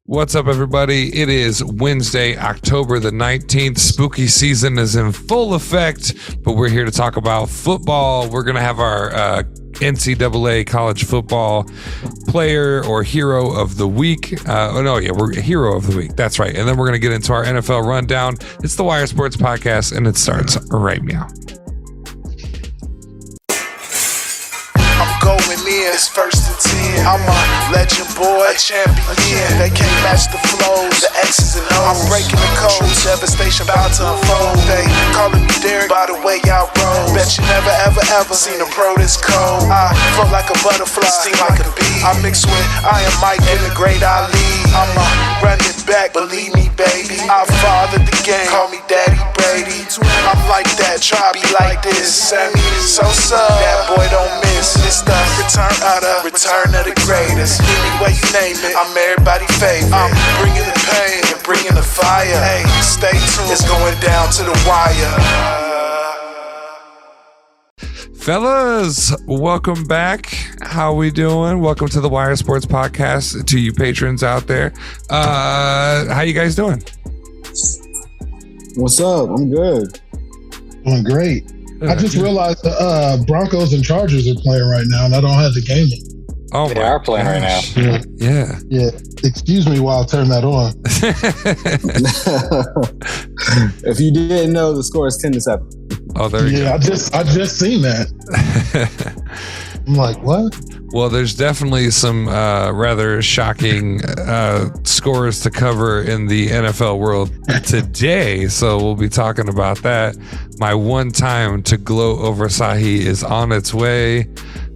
What's up, everybody? It is Wednesday, October the 19th. Spooky season is in full effect, but we're here to talk about football. We're going to have our NCAA college football player or hero of the week. We're hero of the week. That's right. And then we're going to get into our NFL rundown. It's the Wire Sports Podcast, and it starts right now. It's first and 10. I'm a legend boy, a champion. They can't match the flows, the X's and O's. I'm breaking the code, devastation about to unfold. They calling me Derek by the way I roll. Bet you never ever seen a pro this cold. I float like a butterfly, sting like a bee. I mix with Iron Mike and the great Ali. I'ma run it back, believe me, baby. I fathered the game, call me Daddy Brady. I'm like that, try be like this. Sammy Sosa, that boy don't miss. It's the return of the greatest. Any way you name it, I'm everybody's favorite. I'm bringing the pain and bringing the fire. Hey, stay tuned, it's going down to the wire. Fellas, welcome back. How we doing? Welcome to the Wire Sports Podcast. To you patrons out there, how you guys doing? What's up? I'm good. Doing great. I just realized the Broncos and Chargers are playing right now, and I don't have the game. Oh, they are playing right now. Yeah. Excuse me while I turn that on. If you didn't know, the score is 10-7. Oh, there you go. I just seen that. I'm like, what? Well, there's definitely some rather shocking scores to cover in the NFL world today, so we'll be talking about that. My one time to gloat over Sahe is on its way.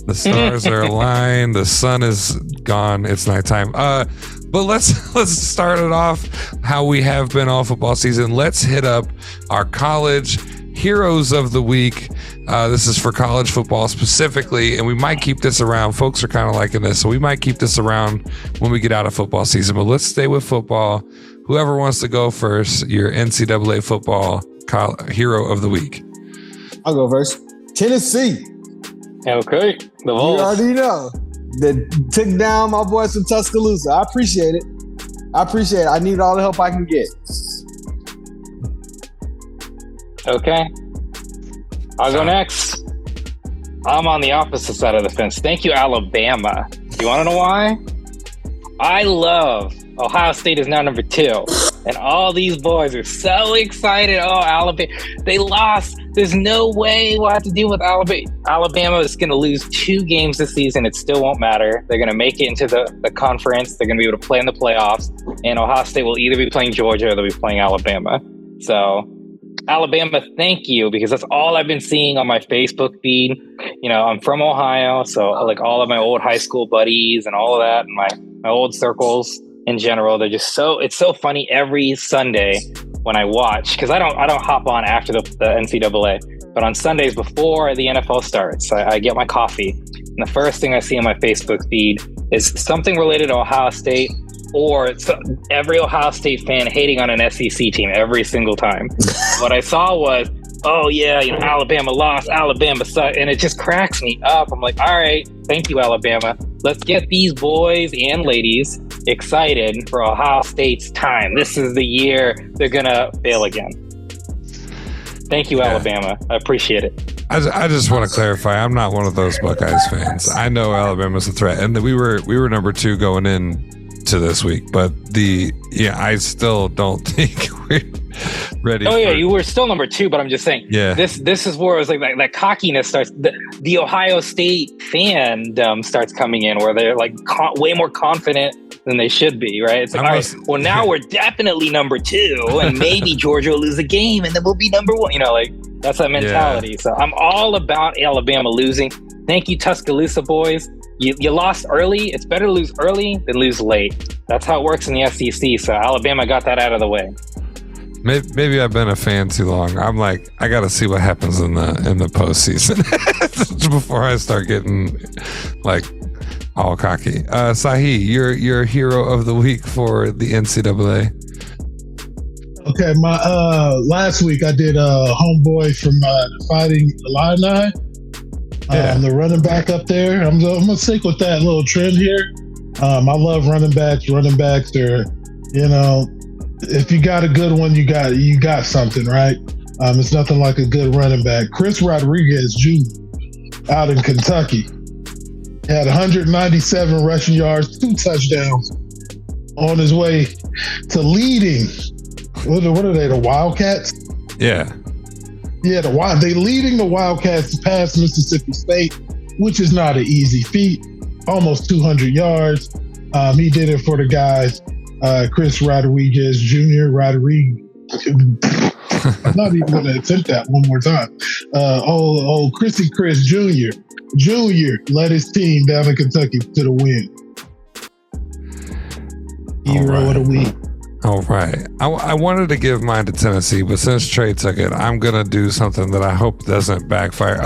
The stars are aligned. The sun is gone. It's nighttime. But let's start it off how we have been all football season. Let's hit up our college heroes of the week. This is for college football specifically, and we might keep this around. Folks are kind of liking this, so we might keep this around when we get out of football season. But let's stay with football. Whoever wants to go first, your NCAA football hero of the week. I'll go first. Tennessee. Okay. The Vols. You already know. They took down my boys from Tuscaloosa. I appreciate it. I need all the help I can get. Okay. I'll go next. I'm on the opposite side of the fence. Thank you, Alabama. You want to know why? I love Ohio State is now number 2. And all these boys are so excited. Oh, Alabama. They lost. There's no way we'll have to deal with Alabama. Alabama is going to lose 2 games this season. It still won't matter. They're going to make it into the conference. They're going to be able to play in the playoffs. And Ohio State will either be playing Georgia or they'll be playing Alabama. So Alabama, thank you, because that's all I've been seeing on my Facebook feed. You know, I'm from Ohio, so like all of my old high school buddies and all of that, and my old circles in general, they're just it's so funny every Sunday when I watch, because I don't hop on after the NCAA, but on Sundays before the NFL starts, I get my coffee, and the first thing I see on my Facebook feed is something related to Ohio State, or every Ohio State fan hating on an SEC team every single time. What I saw was, oh yeah, Alabama lost, Alabama sucked, and it just cracks me up. I'm like, all right, thank you, Alabama. Let's get these boys and ladies excited for Ohio State's time. This is the year they're gonna fail again. Thank you, Alabama. I appreciate it. I just want to clarify, I'm not one of those Buckeyes fans. I know Alabama's a threat, and we were number 2 going in to this week, but I still don't think we're ready. Oh yeah, you were still number 2, but I'm just saying, this is where it was like that cockiness starts. The Ohio State fandom starts coming in, where they're like way more confident than they should be, right? It's like, all right, well now we're definitely number 2, and maybe Georgia will lose a game, and then we'll be number 1. Like that's that mentality. So I'm all about Alabama losing. Thank you, Tuscaloosa boys. You lost early. It's better to lose early than lose late. That's how it works in the SEC. So Alabama got that out of the way. Maybe I've been a fan too long. I'm like, I got to see what happens in the postseason before I start getting like all cocky. Sahe, you're hero of the week for the NCAA. Okay, my last week I did a homeboy from the Fighting Illini. The running back up there. I'm gonna stick with that little trend here. I love running backs. Running backs are if you got a good one, you got something, right? It's nothing like a good running back. Chris Rodriguez Jr. out in Kentucky had 197 rushing yards, 2 touchdowns on his way to leading. What are they? The Wildcats? Yeah. Yeah, they leading the Wildcats past Mississippi State, which is not an easy feat. Almost 200 yards. He did it for the guys. Chris Rodriguez Jr. I'm not even going to attempt that one more time. Chrissy Chris Jr. led his team down in Kentucky to the win. Hero of the week. All right. I wanted to give mine to Tennessee, but since Trey took it, I'm going to do something that I hope doesn't backfire.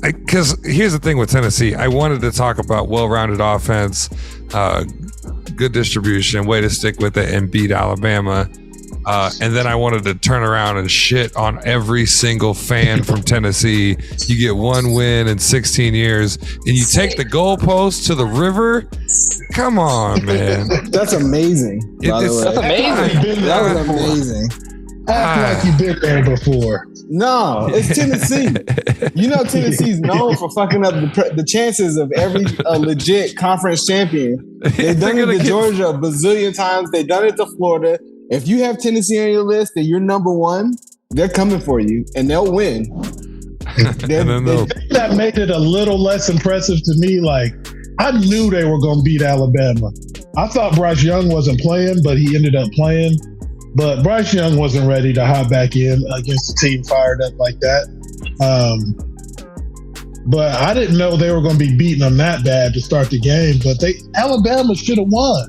Because here's the thing with Tennessee. I wanted to talk about well-rounded offense, good distribution, way to stick with it and beat Alabama. And then I wanted to turn around and shit on every single fan from Tennessee. You get one win in 16 years, and you take the goalpost to the river? Come on, man. That's amazing. That's amazing. That was amazing. Act like you've been there before. No, it's Tennessee. Tennessee's known for fucking up the chances of every legit conference champion. They've done it to Georgia a bazillion times. They've done it to Florida. If you have Tennessee on your list and you're number one, they're coming for you and they'll win. That made it a little less impressive to me. Like, I knew they were going to beat Alabama. I thought Bryce Young wasn't playing, but he ended up playing. But Bryce Young wasn't ready to hop back in against a team fired up like that. But I didn't know they were going to be beating them that bad to start the game. But Alabama should have won.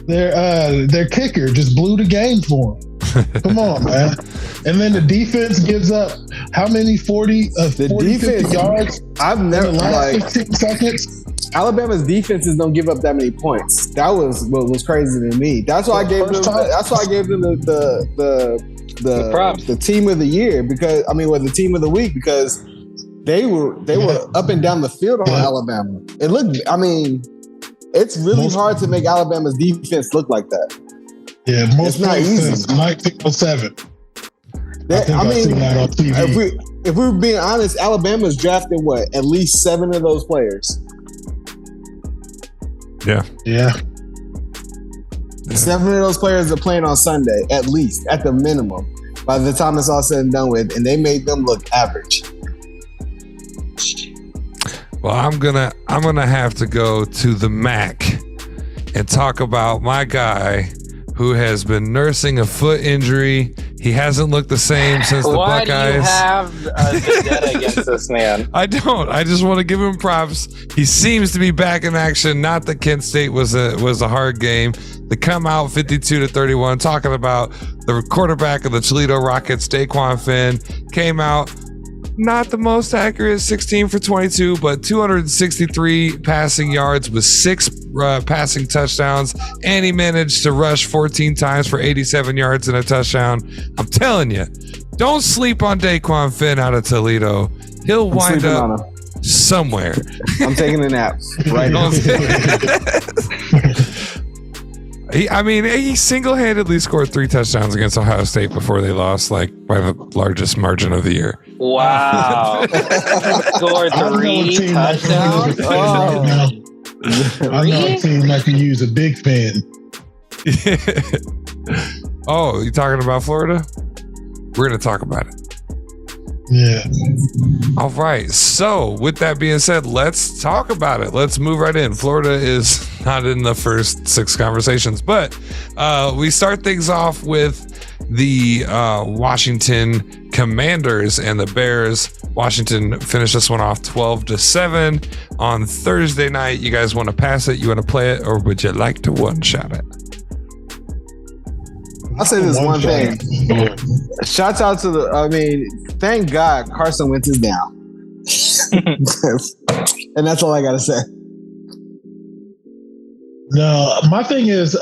Their kicker just blew the game for them. Come on, man. And then the defense gives up how many 50 yards? I've never in the last 15 seconds. Alabama's defenses don't give up that many points. That was what was crazy to me. That's why I gave them. That's why I gave them the team of the year the team of the week because they were up and down the field on Alabama. It looked. It's really hard to make Alabama's defense look like that. Yeah, it's not easy. 1907. If we were being honest, Alabama's drafted at least 7 of those players. Yeah. 7 of those players are playing on Sunday, at least, at the minimum. By the time it's all said and done with, and they made them look average. Well, I'm gonna have to go to the MAC and talk about my guy who has been nursing a foot injury. He hasn't looked the same since the Buckeyes. Why do you have a vendetta against this man? I don't. I just want to give him props. He seems to be back in action. Not that Kent State was a hard game. They come out 52-31, talking about the quarterback of the Toledo Rockets, Daquan Finn, came out. Not the most accurate, 16 for 22, but 263 passing yards with 6 passing touchdowns, and he managed to rush 14 times for 87 yards and a touchdown. I'm telling you, don't sleep on Daquan Finn out of Toledo. He'll wind up somewhere. I'm taking a nap right now. He single-handedly scored 3 touchdowns against Ohio State before they lost, by the largest margin of the year. Wow. Scored 3 touchdowns? I know a team that can use a big fan. Oh, you talking about Florida? We're going to talk about it. Yeah. All right. So with that being said, let's talk about it. Let's move right in. Florida is not in the first 6 conversations, but we start things off with the Washington Commanders and the Bears. Washington finished this one off 12-7 on Thursday night. You guys want to pass it? You want to play it? Or would you like to one-shot it? I'll say this one thing. Shouts out to thank God Carson Wentz is down. And that's all I got to say. No, my thing is,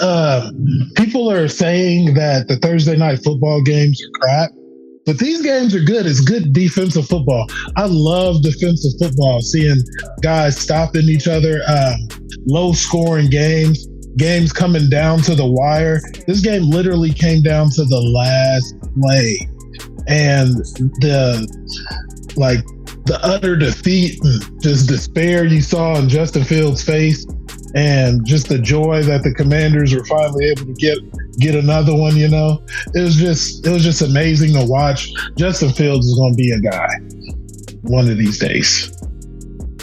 people are saying that the Thursday night football games are crap, but these games are good. It's good defensive football. I love defensive football, seeing guys stopping each other, low scoring games. games coming down to the wire. This game literally came down to the last play. And the utter defeat and just despair you saw in Justin Fields' face, and just the joy that the Commanders were finally able to get another one, you know. It was just amazing to watch. Justin Fields is going to be a guy one of these days.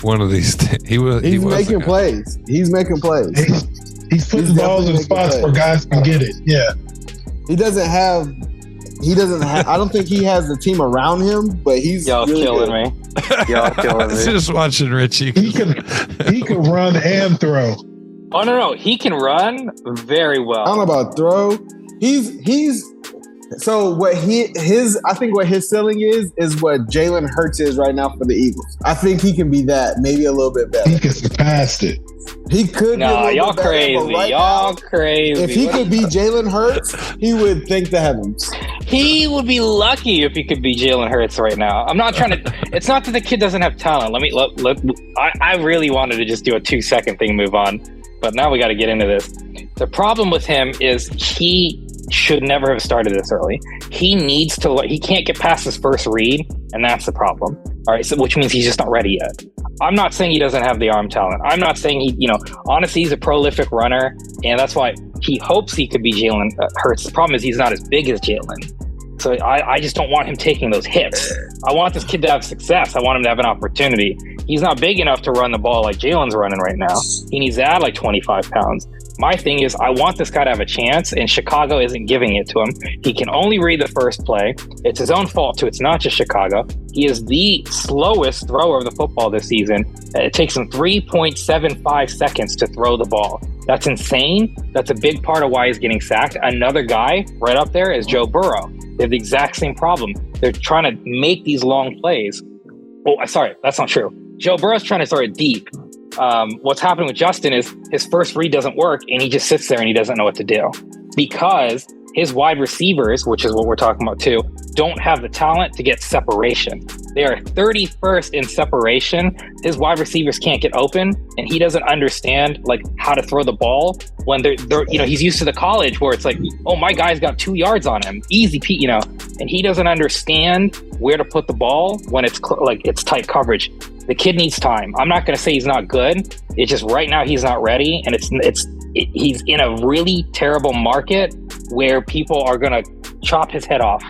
One of these days. He's making plays. He's making plays. He's putting balls in spots where guys can get it. Yeah. He doesn't have. I don't think he has the team around him, but he's y'all really killing good. me. Y'all killing me. Just watching Richie. He can run and throw. Oh no, he can run very well. I don't know about throw. He's so what I think what his ceiling is what Jalen Hurts is right now for the Eagles. I think he can be that, maybe a little bit better. He can surpass it. He could. Nah, be y'all crazy. Y'all crazy. If he could be Jalen Hurts, he would thank the heavens. He would be lucky if he could be Jalen Hurts right now. I'm not trying to. It's not that the kid doesn't have talent. I really wanted to just do a 2-second thing, move on, but now we got to get into this. The problem with him is he should never have started this early. He needs to. He can't get past his first read, and that's the problem. All right, so which means he's just not ready yet. I'm not saying he doesn't have the arm talent. I'm not saying he, honestly, he's a prolific runner, and that's why he hopes he could be Jalen Hurts. The problem is he's not as big as Jalen. So I just don't want him taking those hits. I want this kid to have success. I want him to have an opportunity. He's not big enough to run the ball like Jalen's running right now. He needs to add like 25 pounds. My thing is, I want this guy to have a chance, and Chicago isn't giving it to him. He can only read the first play. It's his own fault, too. It's not just Chicago. He is the slowest thrower of the football this season. It takes him 3.75 seconds to throw the ball. That's insane. That's a big part of why he's getting sacked. Another guy right up there is Joe Burrow. They have the exact same problem. They're trying to make these long plays. Oh, sorry, that's not true. Joe Burrow's trying to throw it deep. What's happening with Justin is his first read doesn't work, and he just sits there and he doesn't know what to do because his wide receivers, which is what we're talking about too, don't have the talent to get separation. They are 31st in separation. His wide receivers can't get open, and he doesn't understand like how to throw the ball when they're he's used to the college where it's like, oh, my guy's got 2 yards on him, easy, and he doesn't understand where to put the ball when it's it's tight coverage. The kid needs time. I'm not going to say he's not good. It's just right now he's not ready, and he's in a really terrible market where people are going to chop his head off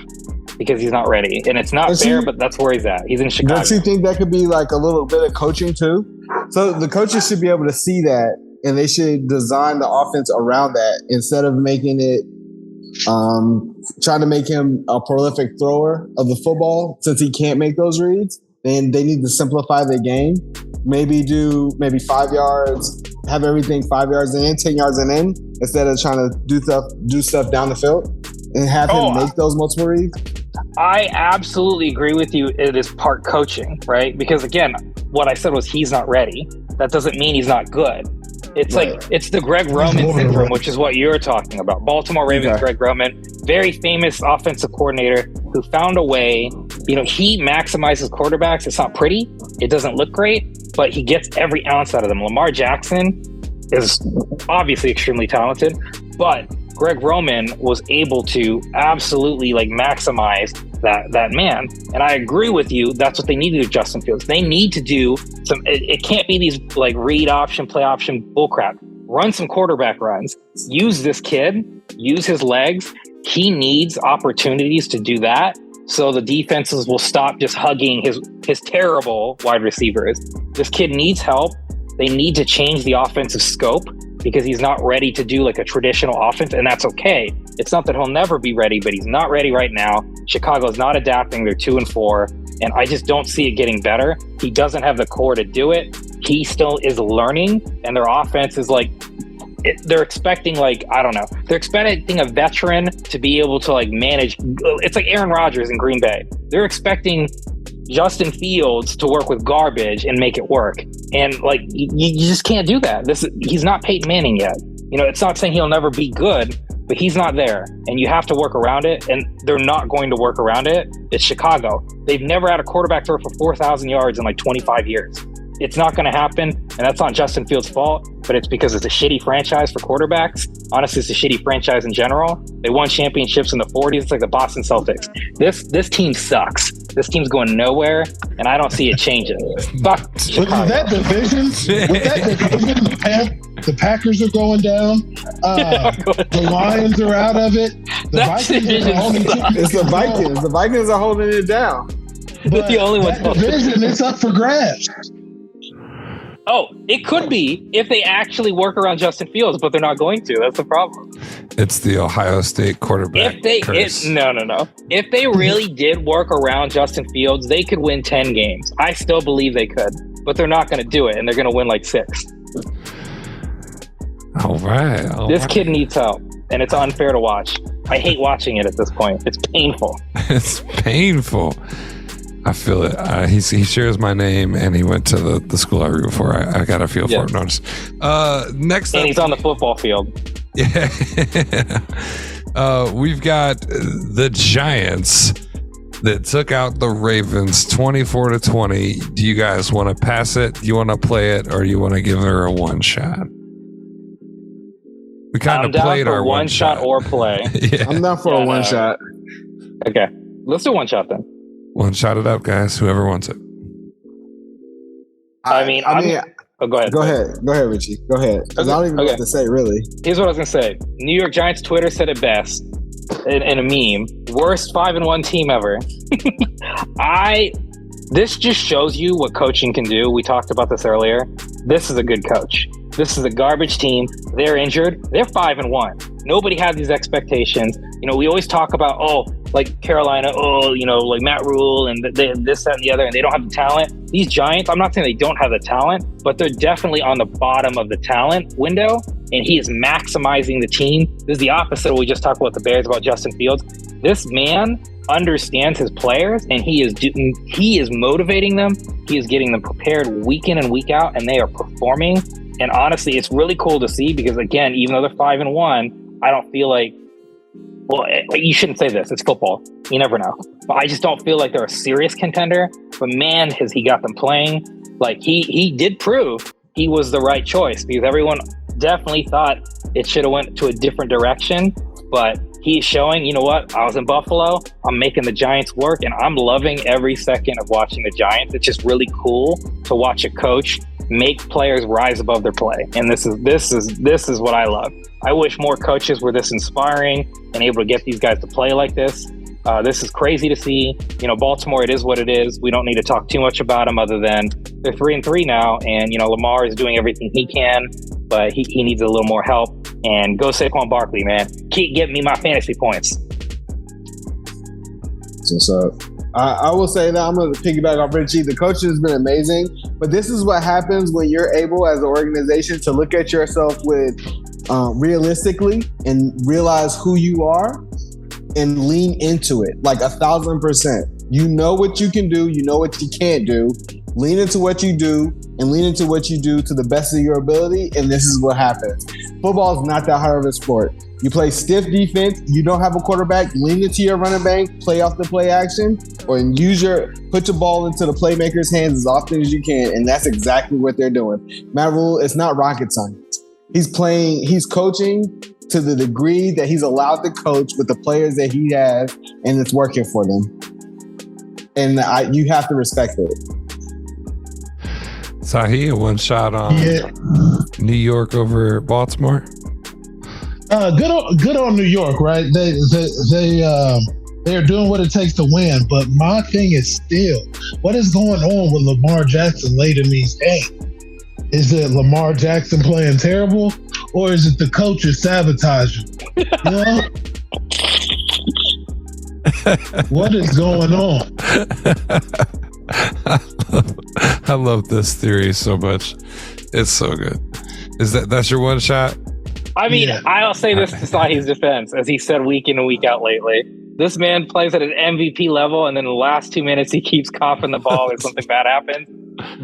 because he's not ready. And it's not fair, but that's where he's at. He's in Chicago. Don't you think that could be like a little bit of coaching too? So the coaches should be able to see that, and they should design the offense around that instead of making it trying to make him a prolific thrower of the football since he can't make those reads. And they need to simplify the game. Maybe do 5 yards, have everything 5 yards in, 10 yards in, instead of trying to do stuff down the field and have him make those multiple reads. I absolutely agree with you. It is part coaching, right? Because again, what I said was he's not ready. That doesn't mean he's not good. It's it's the Greg Roman syndrome, which is what you're talking about. Baltimore Ravens, Greg Roman, very famous offensive coordinator who found a way. He maximizes quarterbacks. It's not pretty. It doesn't look great, but he gets every ounce out of them. Lamar Jackson is obviously extremely talented, but Greg Roman was able to absolutely maximize that man. And I agree with you. That's what they need to do with Justin Fields. They need to do some, it can't be these read option, play option bullcrap. Run some quarterback runs. Use this kid, use his legs. He needs opportunities to do that. So the defenses will stop just hugging his terrible wide receivers. This kid needs help. They need to change the offensive scope because he's not ready to do a traditional offense, and that's okay. It's not that he'll never be ready, but he's not ready right now. Chicago's not adapting. They're 2-4, and I just don't see it getting better. He doesn't have the core to do it. He still is learning, and their offense is they're expecting they're expecting a veteran to be able to manage. It's like Aaron Rodgers in Green Bay. They're expecting Justin Fields to work with garbage and make it work. And you just can't do that. He's not Peyton Manning yet. It's not saying he'll never be good, but he's not there. And you have to work around it. And they're not going to work around it. It's Chicago. They've never had a quarterback throw for 4,000 yards in 25 years. It's not going to happen. And that's not Justin Fields' fault. but it's because it's a shitty franchise for quarterbacks. Honestly, it's a shitty franchise in general. They won championships in the 40s. It's like the Boston Celtics. This team sucks. This team's going nowhere, and I don't see it changing. Fuck Chicago. With that division, the Packers are going down. The Lions are out of it. The Vikings are holding it. It's the Vikings. The Vikings are holding it down. They're the only ones. That division is up for grabs. Oh, it could be if they actually work around Justin Fields, but they're not going to. That's the problem. It's the Ohio State quarterback. No. If they really did work around Justin Fields, they could win 10 games. I still believe they could, but they're not going to do it, and they're going to win like 6. All right. This kid needs help, and it's unfair to watch. I hate watching it at this point. It's painful. It's painful. I feel it. He shares my name, and he went to the school I root for. I got a feel for him. Notice. Next up, and he's on the football field. Yeah. We've got the Giants that took out the Ravens 24-20. Do you guys want to pass it? Do you want to play it, or do you want to give her a one shot? We kind of played our one shot or play. Yeah. I'm down for a one shot. Okay, let's do one shot then. One shot it up, guys. Whoever wants it. I mean, go ahead. Go ahead, Richie. Go ahead. Because I don't even know what to say, really. Here's what I was going to say. New York Giants Twitter said it best in a meme. Worst 5-1 team ever. This just shows you what coaching can do. We talked about this earlier. This is a good coach. This is a garbage team. They're injured. They're 5-1. Nobody had these expectations. We always talk about, like Carolina, like Matt Rule and this, that, and the other, and they don't have the talent. These Giants, I'm not saying they don't have the talent, but they're definitely on the bottom of the talent window, and he is maximizing the team. This is the opposite of what we just talked about the Bears, about Justin Fields. This man understands his players, and he is motivating them. He is getting them prepared week in and week out, and they are performing. And honestly, it's really cool to see because, again, even though they're 5-1, I don't feel like, well, you shouldn't say this. It's football. You never know. But I just don't feel like they're a serious contender. But man, has he got them playing. Like, he did prove he was the right choice because everyone definitely thought it should have went to a different direction. But he's showing, you know what? I was in Buffalo. I'm making the Giants work, and I'm loving every second of watching the Giants. It's just really cool to watch a coach make players rise above their play. And this is what I love. I wish more coaches were this inspiring and able to get these guys to play like this. This is crazy to see. Baltimore, it is what it is. We don't need to talk too much about them other than they're 3-3 now. And, Lamar is doing everything he can, but he needs a little more help. And go Saquon Barkley, man. Keep getting me my fantasy points. What's up? I will say that I'm going to piggyback off Richie. The coaching has been amazing, but this is what happens when you're able as an organization to look at yourself with realistically and realize who you are and lean into it like 1,000%. You know what you can do. You know what you can't do. Lean into what you do and lean into what you do to the best of your ability. And this is what happens. Football is not that hard of a sport. You play stiff defense. You don't have a quarterback. Lean into your running back, play off the play action, or put your ball into the playmaker's hands as often as you can. And that's exactly what they're doing. Matt Rule, it's not rocket science. He's coaching to the degree that he's allowed to coach with the players that he has, and it's working for them. And you have to respect it. Sahe, one shot on New York over Baltimore. Good on New York, right? They're doing what it takes to win. But my thing is still, what is going on with Lamar Jackson late in these games? Is it Lamar Jackson playing terrible, or is it the coaches sabotaging? What is going on? I love this theory so much. It's so good. That's your one shot? I mean, yeah. I'll say this to Sahe's defense, as he said week in and week out lately. This man plays at an MVP level, and then the last 2 minutes he keeps coughing the ball if something bad happens.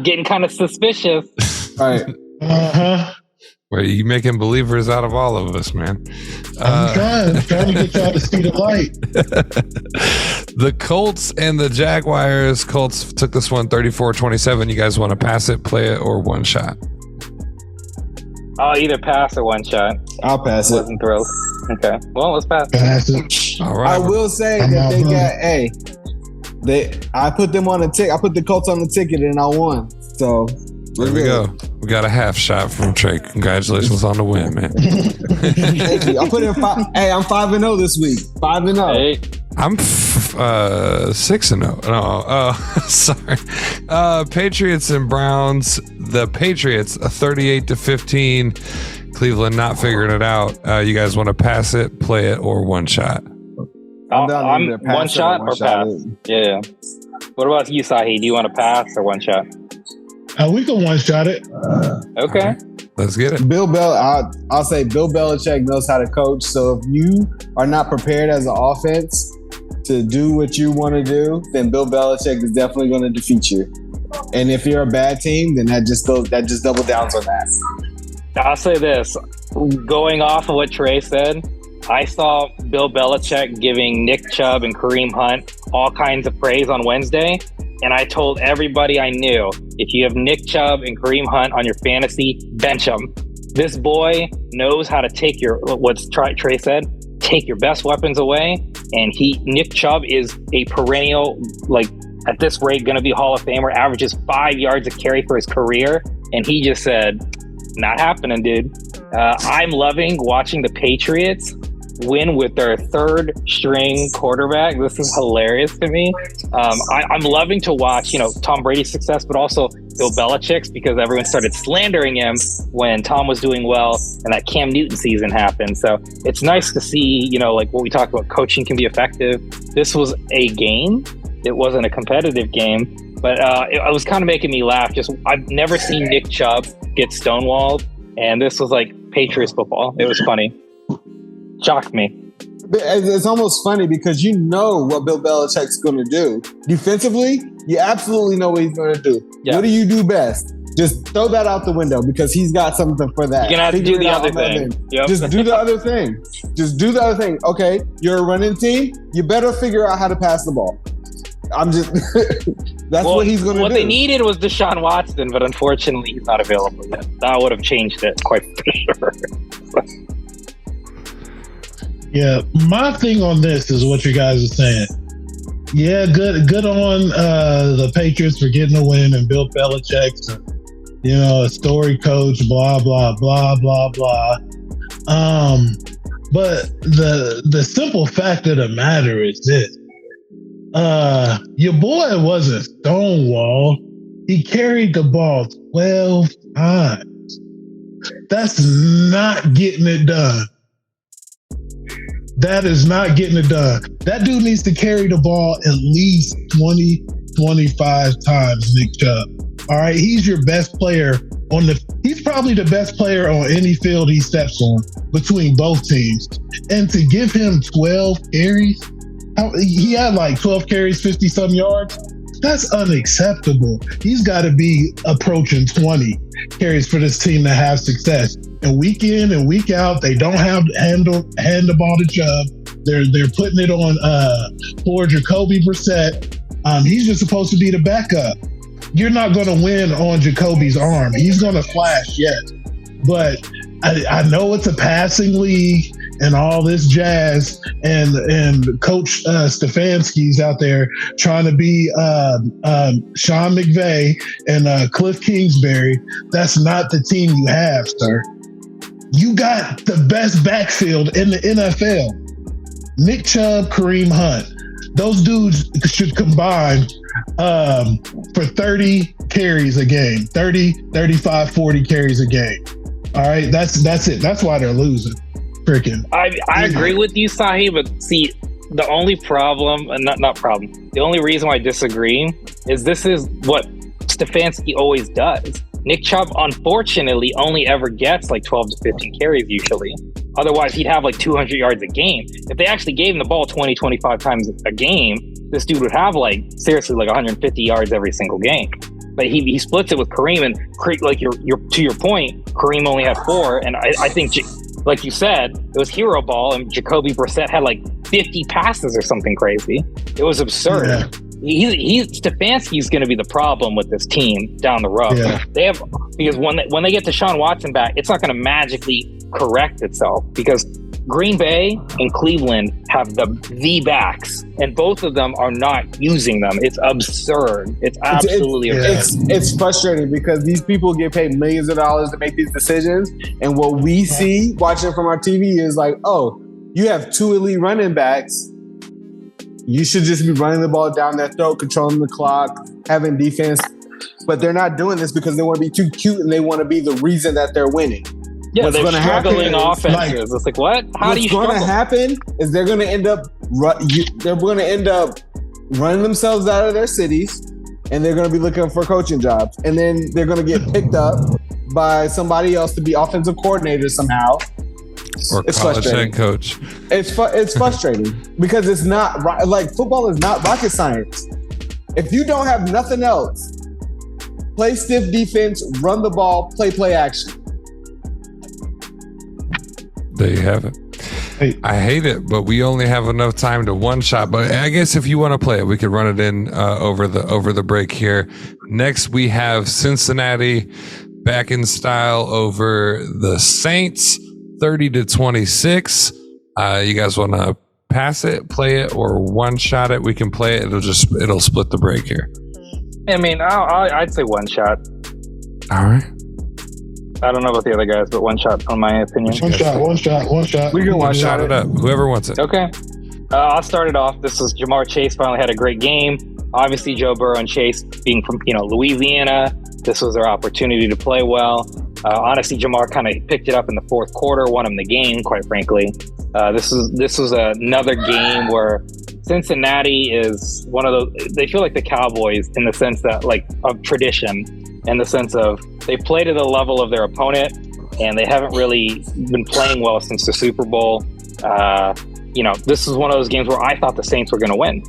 Getting kind of suspicious. All right. Uh-huh. Well, you making believers out of all of us, man. I'm trying to get y'all to see the light. The Colts and the Jaguars. Colts took this one 34-27. You guys want to pass it, play it, or one shot? I'll either pass or one shot. I'll pass it. Wasn't thrilled. Okay. Well, let's pass. Pass it. All right. I will say that they got I put them on the ticket. I put the Colts on the ticket and I won. So There we go. We got a half shot from Trey. Congratulations on the win, man. Thank you. I put in 5. Hey, I'm 5-0 this week. 5-0. Hey, I'm 6-0. No, sorry. Patriots and Browns. The Patriots, 38-15. Cleveland not figuring it out. You guys want to pass it, play it, or one shot? I'm one shot or pass. Yeah. What about you, Sahe? Do you want to pass or one shot? We can one shot it. Okay. Right, let's get it. I'll say Bill Belichick knows how to coach. So if you are not prepared as an offense to do what you want to do, then Bill Belichick is definitely going to defeat you. And if you're a bad team, then that just double downs on that. I'll say this. Going off of what Trey said, I saw Bill Belichick giving Nick Chubb and Kareem Hunt all kinds of praise on Wednesday. And I told everybody I knew, if you have Nick Chubb and Kareem Hunt on your fantasy, bench them. This boy knows how to take Trey said, take your best weapons away. And Nick Chubb is a perennial, at this rate, going to be Hall of Famer, averages 5 yards a carry for his career. And he just said, not happening, dude. I'm loving watching the Patriots win with their third string quarterback. This is hilarious to me. I'm loving to watch, Tom Brady's success, but also Bill Belichick's, because everyone started slandering him when Tom was doing well and that Cam Newton season happened. So it's nice to see, what we talked about, coaching can be effective. This was a game. It wasn't a competitive game, but it was kind of making me laugh. I've never seen Nick Chubb get stonewalled, and this was like Patriots football. It was funny. Shocked me. It's almost funny because you know what Bill Belichick's going to do. Defensively, you absolutely know what he's going to do. Yeah. What do you do best? Just throw that out the window because he's got something for that. You're going to have to do the other thing. Yep. Just do the other thing. Just do the other thing. Okay, you're a running team. You better figure out how to pass the ball. That's what he's going to do. What they needed was Deshaun Watson, but unfortunately he's not available yet. That would have changed it quite for sure. Yeah, my thing on this is what you guys are saying. Yeah, good on the Patriots for getting a win, and Bill Belichick's, a story coach, blah blah blah blah blah. But the simple fact of the matter is this: your boy wasn't stonewalled. He carried the ball 12 times. That's not getting it done. That is not getting it done. That dude needs to carry the ball at least 20, 25 times, Nick Chubb. All right, he's your best player he's probably the best player on any field he steps on between both teams. And to give him 12 carries, he had 12 carries, 50-some yards. That's unacceptable. He's got to be approaching 20 carries for this team to have success. And week in and week out, they don't hand the ball to Chubb. They're putting it on poor Jacoby Brissett. He's just supposed to be the backup. You're not going to win on Jacoby's arm. He's going to flash, yes. But I know it's a passing league and all this jazz, and Coach Stefanski's out there trying to be Sean McVay and Cliff Kingsbury. That's not the team you have, sir. You got the best backfield in the NFL. Nick Chubb, Kareem Hunt. Those dudes should combine for 30 carries a game. 30, 35, 40 carries a game. All right, that's it. That's why they're losing. Freaking. I agree with you, Sahe, but see, the only problem, the only reason why I disagree is this is what Stefanski always does. Nick Chubb, unfortunately, only ever gets 12 to 15 carries usually. Otherwise, he'd have 200 yards a game. If they actually gave him the ball 20, 25 times a game, this dude would have seriously 150 yards every single game. But he splits it with Kareem, and to your point, Kareem only had 4, and I think, like you said, it was hero ball, and Jacoby Brissett had 50 passes or something crazy. It was absurd. Stefanski's going to be the problem with this team down the road. Yeah. Because when they get Deshaun Watson back, it's not going to magically correct itself, because Green Bay and Cleveland have the backs, and both of them are not using them. It's absurd. It's absolutely absurd. It's frustrating because these people get paid millions of dollars to make these decisions, and what we see watching from our TV is like, oh, you have 2 elite running backs. You should just be running the ball down their throat, controlling the clock, having defense. But they're not doing this because they want to be too cute and they want to be the reason that they're winning. Yeah, they're struggling offenses. It's like, what? How do you struggle? What's going to happen is they're going to end up running themselves out of their cities, and they're going to be looking for coaching jobs. And then they're going to get picked up by somebody else to be offensive coordinator somehow. Or it's college frustrating. head coach. It's frustrating because it's not like football is not rocket science. If you don't have nothing else, play stiff defense, run the ball, play action. There you have it. Hey. I hate it, but we only have enough time to one shot. But I guess if you want to play it, we could run it in over the break here. Next, we have Cincinnati back in style over the Saints, 30-26. You guys want to pass it, play it, or one shot it? We can play it. It'll split the break here. I mean, I'd say one shot. All right. I don't know about the other guys, but one shot, on my opinion. One shot. We can one Shot it up. Whoever wants it. Okay. I'll start it off. This was Jamar Chase finally had a great game. Obviously, Joe Burrow and Chase being from Louisiana, this was their opportunity to play well. Honestly, Jamar kind of picked it up in the fourth quarter, won him the game, quite frankly. This was another game where Cincinnati is one of those. They feel like the Cowboys in the sense that, like, of tradition, in the sense of they play to the level of their opponent, and they haven't really been playing well since the Super Bowl. This is one of those games where I thought the Saints were going to win.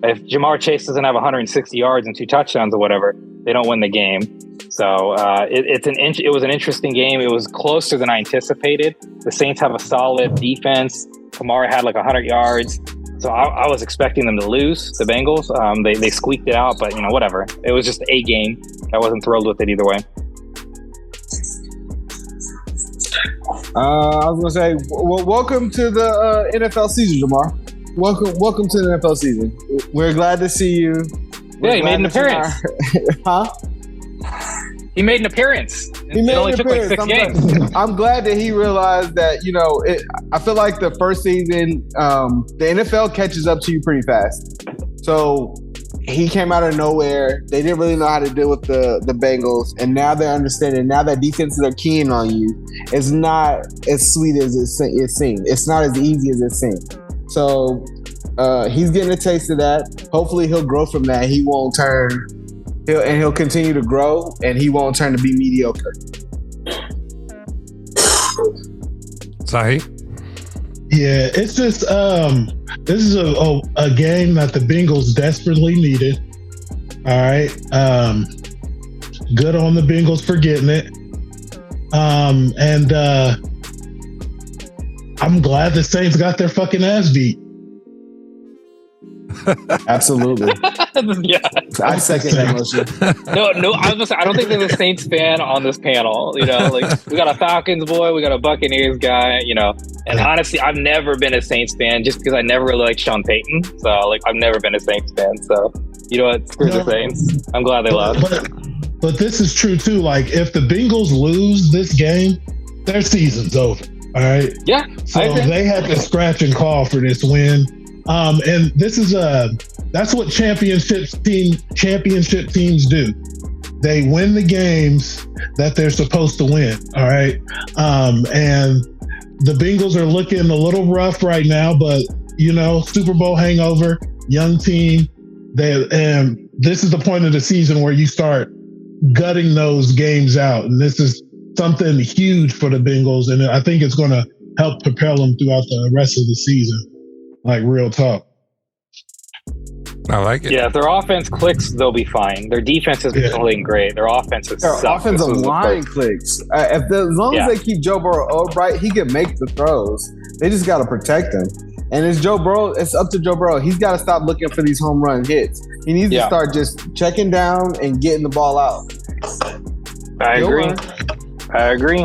If Jamar Chase doesn't have 160 yards and 2 touchdowns or whatever, they don't win the game. So it was an interesting game. It was closer than I anticipated. The Saints have a solid defense. Kamara had like 100 yards. So I was expecting them to lose, the Bengals. They squeaked it out, but whatever. It was just a game. I wasn't thrilled with it either way. I was gonna say, welcome to the NFL season, Jamar. Welcome to the NFL season. We're glad to see you. He made an appearance. Huh? He made an appearance. It only took like 6 games. I'm glad that he realized that, I feel like the first season, the NFL catches up to you pretty fast. So he came out of nowhere. They didn't really know how to deal with the Bengals. And now they're understanding. Now that defenses are keying on you, it's not as sweet as it seems. It's not as easy as it seems. So he's getting a taste of that. Hopefully he'll grow from that. He won't turn... He'll continue to grow, and he won't turn to be mediocre. Sahe? Yeah, it's just this is a game that the Bengals desperately needed. All right, good on the Bengals for getting it, and I'm glad the Saints got their fucking ass beat. Absolutely. Yeah. I second that motion. No, I was gonna say, I don't think there's a Saints fan on this panel. We got a Falcons boy, we got a Buccaneers guy, and honestly, I've never been a Saints fan just because I never really liked Sean Payton. So I've never been a Saints fan. So you know what? Screw the Saints. I'm glad they lost. But this is true too. Like, if the Bengals lose this game, their season's over. All right. Yeah. So they had to scratch and call for this win. And this is that's what championship teams do. They win the games that they're supposed to win. All right. And the Bengals are looking a little rough right now, but Super Bowl hangover, young team. And this is the point of the season where you start gutting those games out. And this is something huge for the Bengals. And I think it's going to help propel them throughout the rest of the season. Like, real talk. I like it. Yeah, if their offense clicks, they'll be fine. Their defense has been playing great. Their offense is offensive line clicks. As long as they keep Joe Burrow upright, he can make the throws. They just got to protect him. And it's Joe Burrow. It's up to Joe Burrow. He's got to stop looking for these home run hits. He needs to start just checking down and getting the ball out. I agree.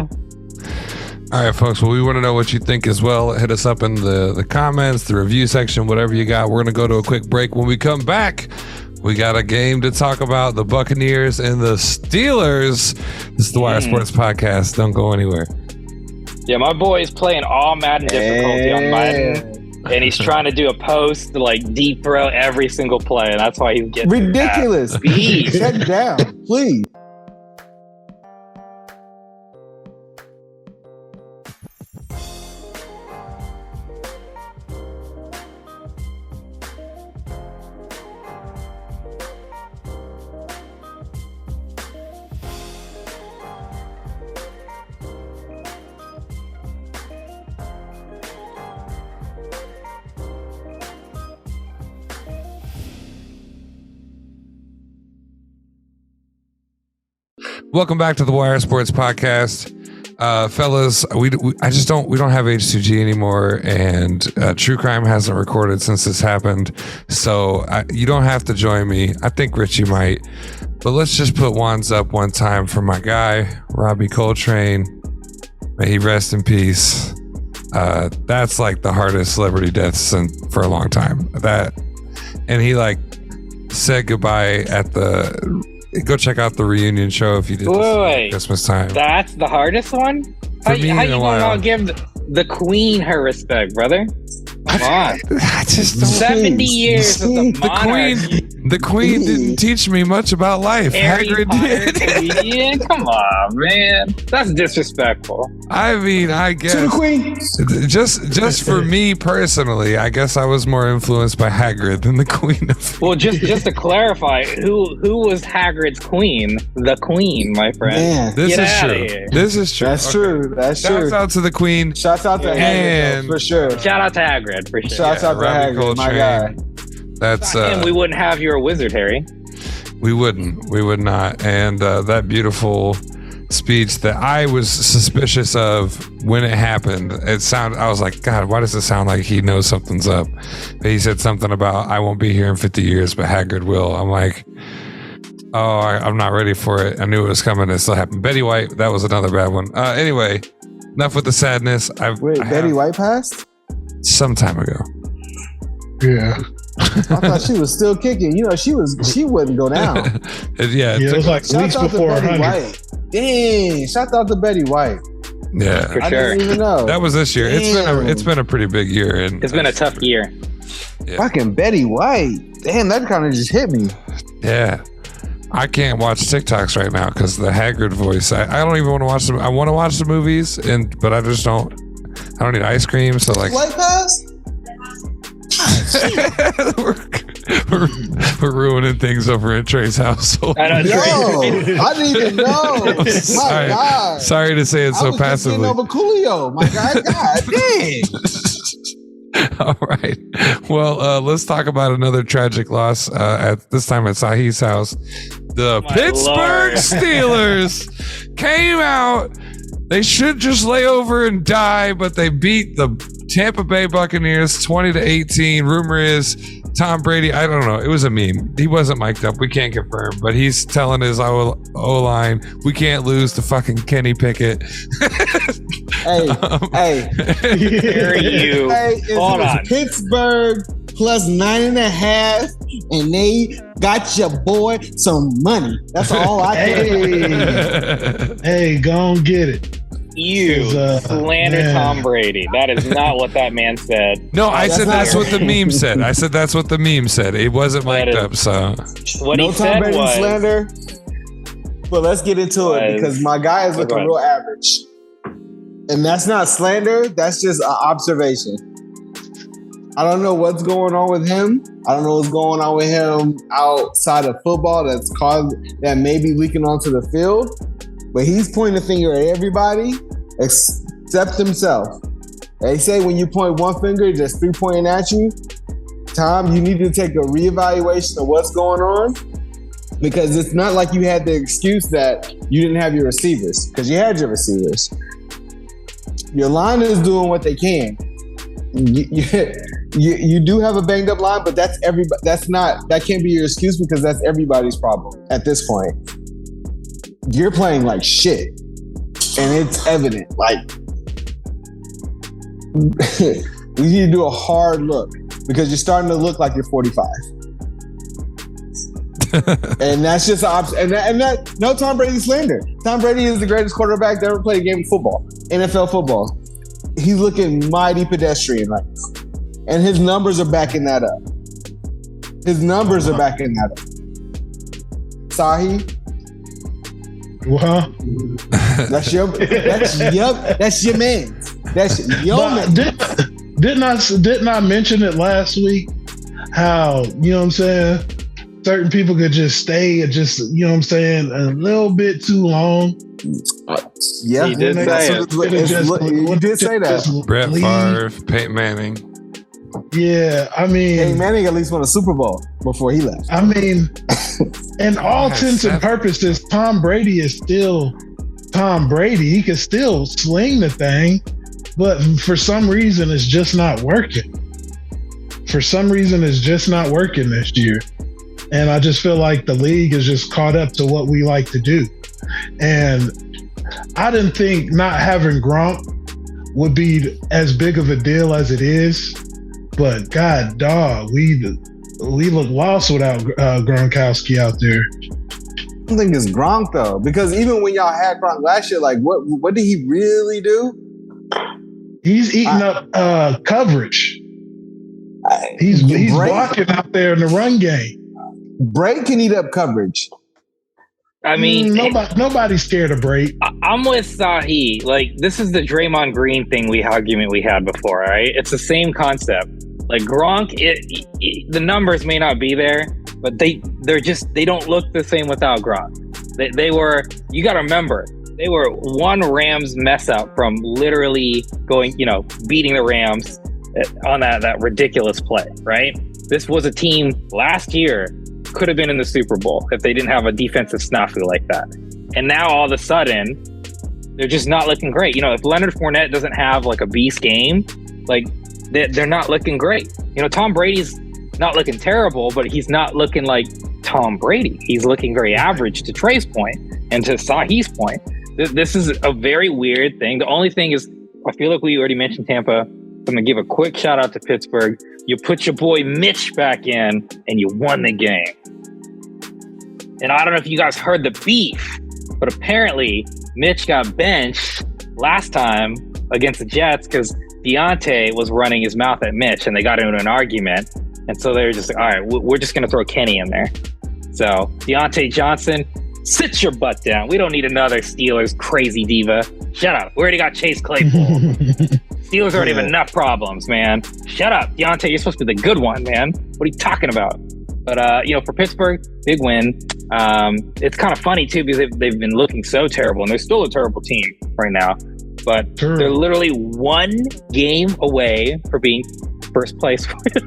All right, folks. Well, we want to know what you think as well. Hit us up in the comments, the review section, whatever you got. We're going to go to a quick break. When we come back, we got a game to talk about, the Buccaneers and the Steelers. This is the Wire Sports Podcast. Don't go anywhere. Yeah, my boy is playing all Madden difficulty on Madden, and he's trying to do a post, like deep throw every single play, and that's why he's getting ridiculous. Check down, please. Welcome back to the Wire Sports Podcast, fellas. We don't have H2G anymore, and True Crime hasn't recorded since this happened. So you don't have to join me. I think Richie might, but let's just put wands up one time for my guy Robbie Coltrane. May he rest in peace. That's like the hardest celebrity deaths for a long time. And he like said goodbye at the. Go check out the reunion show if you did Christmas time. That's the hardest one? How you gonna give the queen her respect, brother? Come on. I just don't 70 years of the monarchy. The queen didn't teach me much about life. Hagrid did. Yeah, come on, man. That's disrespectful. I mean, I guess. To the queen. Just for me personally, I guess I was more influenced by Hagrid than the queen. Well, just to clarify, who was Hagrid's queen? The queen, my friend. Man. This is true. This is true. That's true. That's true. Shouts out to the queen. Shouts out to Hagrid, for sure. Shout out to Hagrid, for sure. Shouts out to Hagrid, my guy. That's and we wouldn't have your wizard, Harry. We would not. And that beautiful speech that I was suspicious of when it happened. I was like, God, why does it sound like he knows something's up? But he said something about, I won't be here in 50 years, but Hagrid will. I'm like, oh, I'm not ready for it. I knew it was coming. It still happened. Betty White, that was another bad one. Anyway, enough with the sadness. Betty White passed? Some time ago. Yeah. I thought she was still kicking. You know, she wouldn't go down. It was like weeks before 100. Dang, shout out to Betty White. Yeah, for I sure. didn't even know. That was this year. It's been a pretty big year, and it's been a tough year. Yeah. Fucking Betty White. Damn, that kind of just hit me. Yeah. I can't watch TikToks right now because the Hagrid voice. I don't even want to watch them. I want to watch the movies, but I just don't. I don't need ice cream, so like. White pass? we're ruining things over at Trey's household. I didn't even know. My God. Sorry to say it so passively. Over Coolio. My God, dang. All right. Well, let's talk about another tragic loss. At this time at Sahe's house, the Pittsburgh Steelers came out. They should just lay over and die, but they beat the Tampa Bay Buccaneers 20-18. Rumor is Tom Brady, I don't know, it was a meme. He wasn't mic'd up, we can't confirm, but he's telling his O-line, we can't lose to fucking Kenny Pickett. Hey. Dare you? Hey, Hold on. Pittsburgh plus 9.5, and they got your boy some money. That's all I care. Hey, go on get it. You slander Tom Brady. That is not what that man said. No, I said that's what the meme said. I said that's what the meme said. It wasn't mic'd up, so. What he said Tom Brady was slander. But let's get into it because my guy is looking real average. And that's not slander. That's just an observation. I don't know what's going on with him. I don't know what's going on with him outside of football that may be leaking onto the field. But he's pointing the finger at everybody except himself. They say when you point one finger, just three pointing at you. Tom, you need to take a reevaluation of what's going on because it's not like you had the excuse that you didn't have your receivers because you had your receivers. Your line is doing what they can. You do have a banged up line, but that can't be your excuse because that's everybody's problem at this point. You're playing like shit, and it's evident. Like we need to do a hard look because you're starting to look like you're 45. And that's just no Tom Brady slander. Tom Brady is the greatest quarterback to ever play a game of football, NFL football. He's looking mighty pedestrian right now. And his numbers are backing that up. Sahe? Well, that's your man. That's your man. Didn't I mention it last week? How, you know what I'm saying? Certain people could just stay and just, you know what I'm saying, a little bit too long. Yeah, he did say it. You did say that. Brett Favre, Peyton Manning. Yeah, I mean, Peyton Manning at least won a Super Bowl before he left. I mean, in all intents and purposes, Tom Brady is still Tom Brady. He can still sling the thing, but for some reason, it's just not working. This year. And I just feel like the league is just caught up to what we like to do. And I didn't think not having Gronk would be as big of a deal as it is. But God, dog, we look lost without Gronkowski out there. I don't think it's Gronk though, because even when y'all had Gronk last year, like what did he really do? He's eating up coverage. He's blocking out there in the run game. Bray can eat up coverage. I mean, nobody's scared of Bray. I'm with Sahe. Like, this is the Draymond Green argument we had before, right? It's the same concept. Like Gronk, the numbers may not be there, but they don't look the same without Gronk. They were, you got to remember, they were one Rams mess up from literally going, beating the Rams on that ridiculous play, right? This was a team last year could have been in the Super Bowl if they didn't have a defensive snafu like that. And now all of a sudden, they're just not looking great. If Leonard Fournette doesn't have like a beast game, like they're not looking great. Tom Brady's not looking terrible, but he's not looking like Tom Brady. He's looking very average, to Trey's point and to Sahi's point. This is a very weird thing. The only thing is, I feel like we already mentioned Tampa. I'm going to give a quick shout out to Pittsburgh. You put your boy Mitch back in and you won the game. And I don't know if you guys heard the beef, but apparently Mitch got benched last time against the Jets because Deontay was running his mouth at Mitch and they got into an argument. And so they were just like, all right, we're just going to throw Kenny in there. So Deontay Johnson, sit your butt down. We don't need another Steelers crazy diva. Shut up. We already got Chase Claypool. Steelers already have enough problems, man. Shut up. Deontay, you're supposed to be the good one, man. What are you talking about? But, for Pittsburgh, big win. It's kind of funny, too, because they've been looking so terrible, and they're still a terrible team right now. But they're literally one game away for being first place with the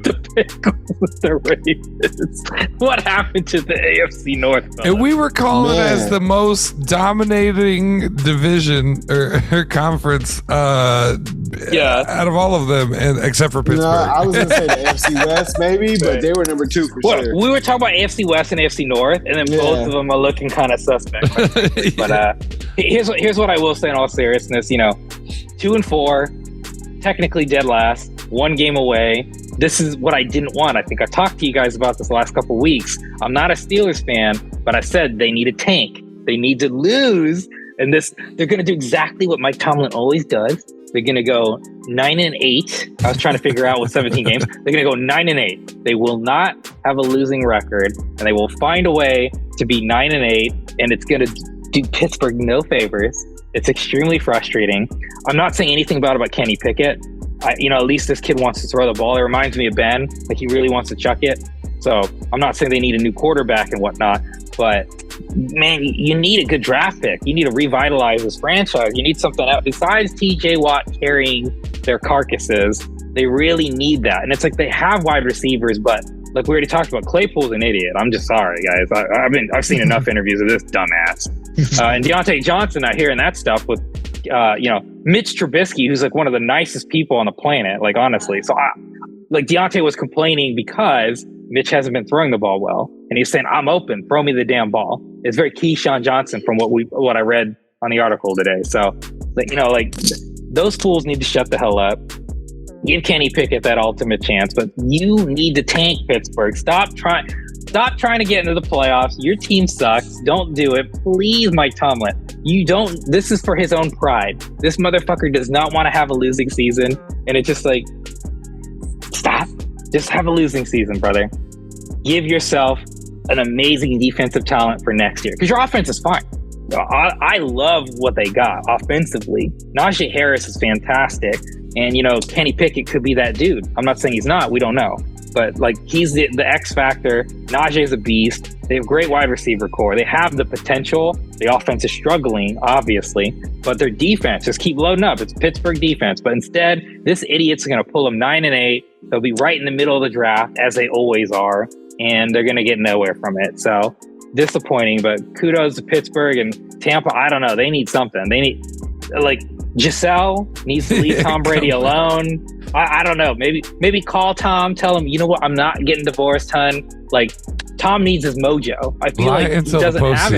with the Ravens. What happened to the AFC North? And we were calling it as the most dominating division or conference out of all of them, and except for Pittsburgh. No, I was going to say the AFC West maybe, but they were number 2 for sure. We were talking about AFC West and AFC North, and then both of them are looking kind of suspect. But here's what I will say in all seriousness. 2-4, technically dead last, one game away. This is what I didn't want. I think I talked to you guys about this the last couple of weeks. I'm not a Steelers fan, but I said they need a tank. They need to lose. And they're going to do exactly what Mike Tomlin always does. They're going to go 9-8. I was trying to figure out with 17 games. They're going to go 9-8. They will not have a losing record, and they will find a way to be 9-8, and it's going to do Pittsburgh no favors. It's extremely frustrating. I'm not saying anything about Kenny Pickett. At least this kid wants to throw the ball. It reminds me of Ben. Like, he really wants to chuck it. So I'm not saying they need a new quarterback and whatnot, but man, you need a good draft pick. You need to revitalize this franchise. You need something else besides TJ Watt carrying their carcasses. They really need that. And it's like they have wide receivers, but like we already talked about, Claypool's an idiot. I'm just sorry, guys. I've seen enough interviews of this dumbass. And Deontay Johnson, not hearing that stuff with, Mitch Trubisky, who's like one of the nicest people on the planet, like honestly. So like Deontay was complaining because Mitch hasn't been throwing the ball well, and he's saying, "I'm open, throw me the damn ball." It's very Keyshawn Johnson from what I read on the article today. So, like those fools need to shut the hell up. Give Kenny Pickett that ultimate chance, but you need to tank Pittsburgh. Stop trying to get into the playoffs. Your team sucks. Don't do it. Please, Mike Tomlin. This is for his own pride. This motherfucker does not want to have a losing season. And it's just like, stop. Just have a losing season, brother. Give yourself an amazing defensive talent for next year. Because your offense is fine. I love what they got offensively. Najee Harris is fantastic. And, Kenny Pickett could be that dude. I'm not saying he's not. We don't know. But, he's the X factor. Najee's a beast. They have great wide receiver core. They have the potential. The offense is struggling, obviously. But their defense, just keep loading up. It's Pittsburgh defense. But instead, this idiot's going to pull them 9-8. They'll be right in the middle of the draft, as they always are. And they're going to get nowhere from it. So, disappointing. But kudos to Pittsburgh and Tampa. I don't know. They need something. They need, Giselle needs to leave Tom Brady alone. I don't know. Maybe call Tom, tell him, you know what, I'm not getting divorced, hun. Tom needs his mojo. I feel like he doesn't have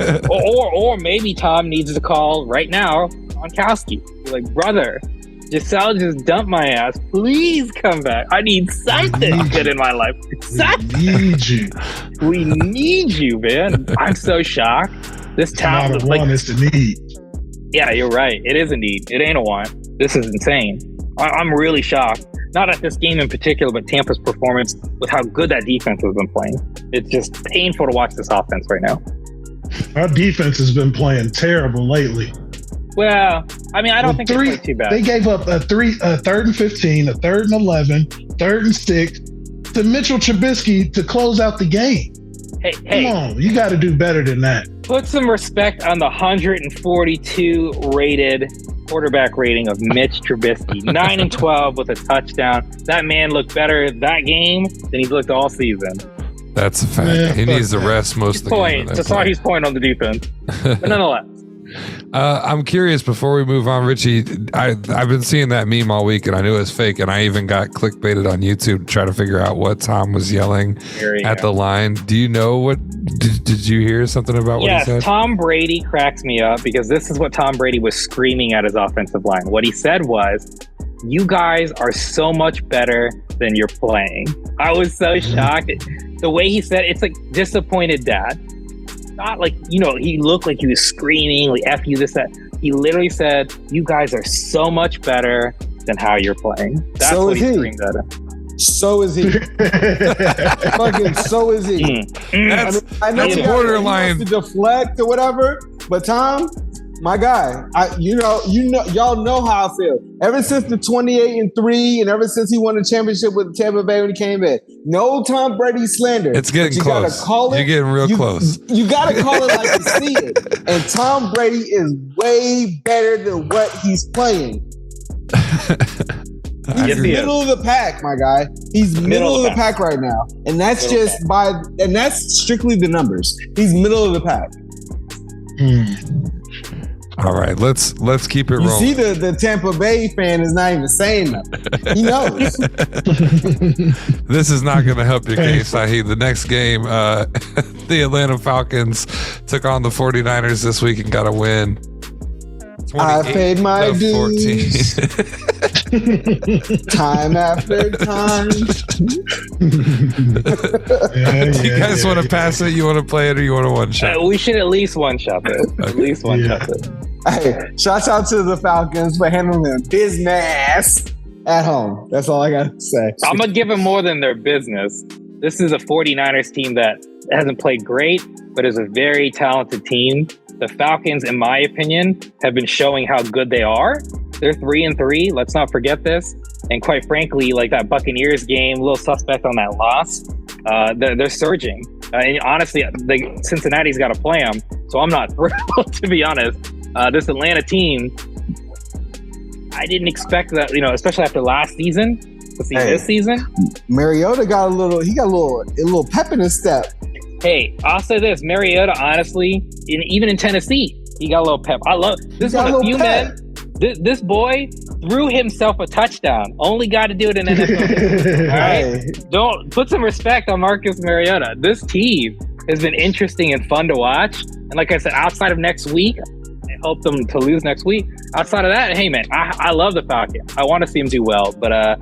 it. Or maybe Tom needs to call right now Gronkowski. Like, brother, Giselle just dumped my ass. Please come back. I need something good in my life. We need you, man. I'm so shocked. This town is a need. Yeah, you're right. It is a need. It ain't a want. This is insane. I'm really shocked. Not at this game in particular, but Tampa's performance with how good that defense has been playing. It's just painful to watch this offense right now. Our defense has been playing terrible lately. Well, I don't think they played too bad. They gave up a 3rd and 15, a 3rd and 11, 3rd and 6 to Mitchell Trubisky to close out the game. Hey, come on, you got to do better than that. Put some respect on the 142 rated quarterback rating of Mitch Trubisky. 9-12 with a touchdown. That man looked better that game than he's looked all season. That's a fact. Yeah, he needs to rest most of the game. That's why he's pointing on the defense. But nonetheless. I'm curious, before we move on, Richie, I've been seeing that meme all week, and I knew it was fake, and I even got clickbaited on YouTube to try to figure out what Tom was yelling at the line. Do you know what? Did you hear something about what he said? Yes, Tom Brady cracks me up because this is what Tom Brady was screaming at his offensive line. What he said was, "You guys are so much better than you're playing." I was so shocked. The way he said it's like disappointed dad. Not like, he looked like he was screaming, like, F you, this, that. He literally said, "You guys are so much better than how you're playing." That's so what is he he. screamed at him. So is he. Fucking so is he. I know that's he borderline. He wants to deflect or whatever, but Tom, my guy, y'all know how I feel. Ever since the 28-3, and ever since he won the championship with Tampa Bay when he came in, no Tom Brady slander. It's getting close. You're getting real close. You gotta call it like you see it. And Tom Brady is way better than what he's playing. He's middle of the pack, my guy. He's middle of the pack right now, and that's that's strictly the numbers. He's middle of the pack. All right, let's keep it rolling. You see, the Tampa Bay fan is not even saying nothing. He knows. This is not going to help your case, Sahe. The next game, the Atlanta Falcons took on the 49ers this week and got a win. I paid my dues. Time after time. Do you guys want to pass it? You want to play it, or you want to one shot? We should at least one shot it. Okay. At least one shot it. Hey, shout out to the Falcons for handling their business at home. That's all I got to say. I'm going to give them more than their business. This is a 49ers team that hasn't played great, but is a very talented team. The Falcons, in my opinion, have been showing how good they are. They're 3-3. Let's not forget this. And quite frankly, like that Buccaneers game, a little suspect on that loss. They're surging. And honestly, Cincinnati's got to play them. So I'm not thrilled, to be honest. This Atlanta team, I didn't expect that, especially after last season. Let's see, this season. Mariota got a little pep in his step. Hey, I'll say this. Mariota, honestly, even in Tennessee, he got a little pep. I love this one. A few men. This boy threw himself a touchdown. Only got to do it in NFL. All right? Don't put some respect on Marcus Mariota. This team has been interesting and fun to watch. And like I said, outside of next week, I hope them to lose next week. Outside of that, hey man, I love the Falcons. I want to see them do well, but I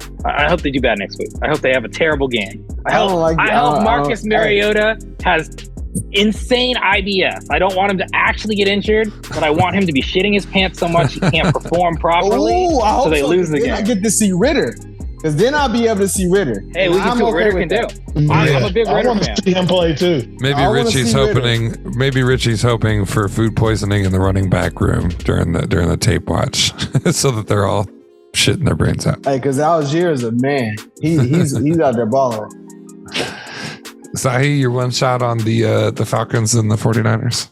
hope they do bad next week. I hope they have a terrible game. I hope Marcus Mariota has insane IBS. I don't want him to actually get injured, but I want him to be shitting his pants so much he can't perform properly. So they lose the game. I get to see Ritter. Because then I'll be able to see Ritter. Hey, we can see what Ritter can do. I'm a big Ritter fan. I want to see him play too. Maybe Richie's hoping for food poisoning in the running back room during the tape watch, so that they're all shitting their brains out. Hey, because Algier is a man. He's out there balling. Sahe, your one shot on the Falcons and the 49ers.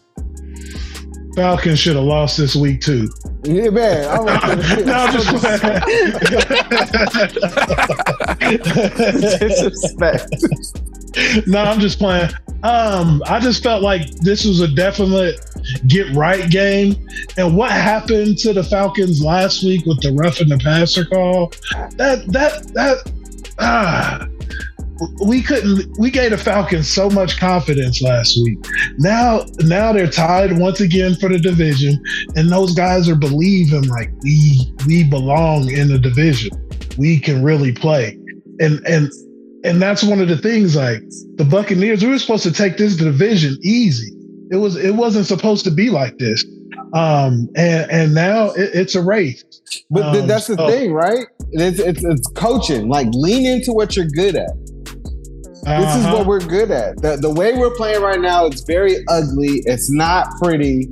Falcons should have lost this week too. Yeah, man. I'm just disrespect. No, I'm just playing. I just felt like this was a definite get right game. And what happened to the Falcons last week with the roughing the passer call? We gave the Falcons so much confidence last week. Now they're tied once again for the division, and those guys are believing like we belong in the division. We can really play. And that's one of the things, like the Buccaneers, we were supposed to take this division easy. It wasn't supposed to be like this. And now it's a race. But that's the thing, right? It's coaching. Like, lean into what you're good at. This is what we're good at. The way we're playing right now, it's very ugly. It's not pretty,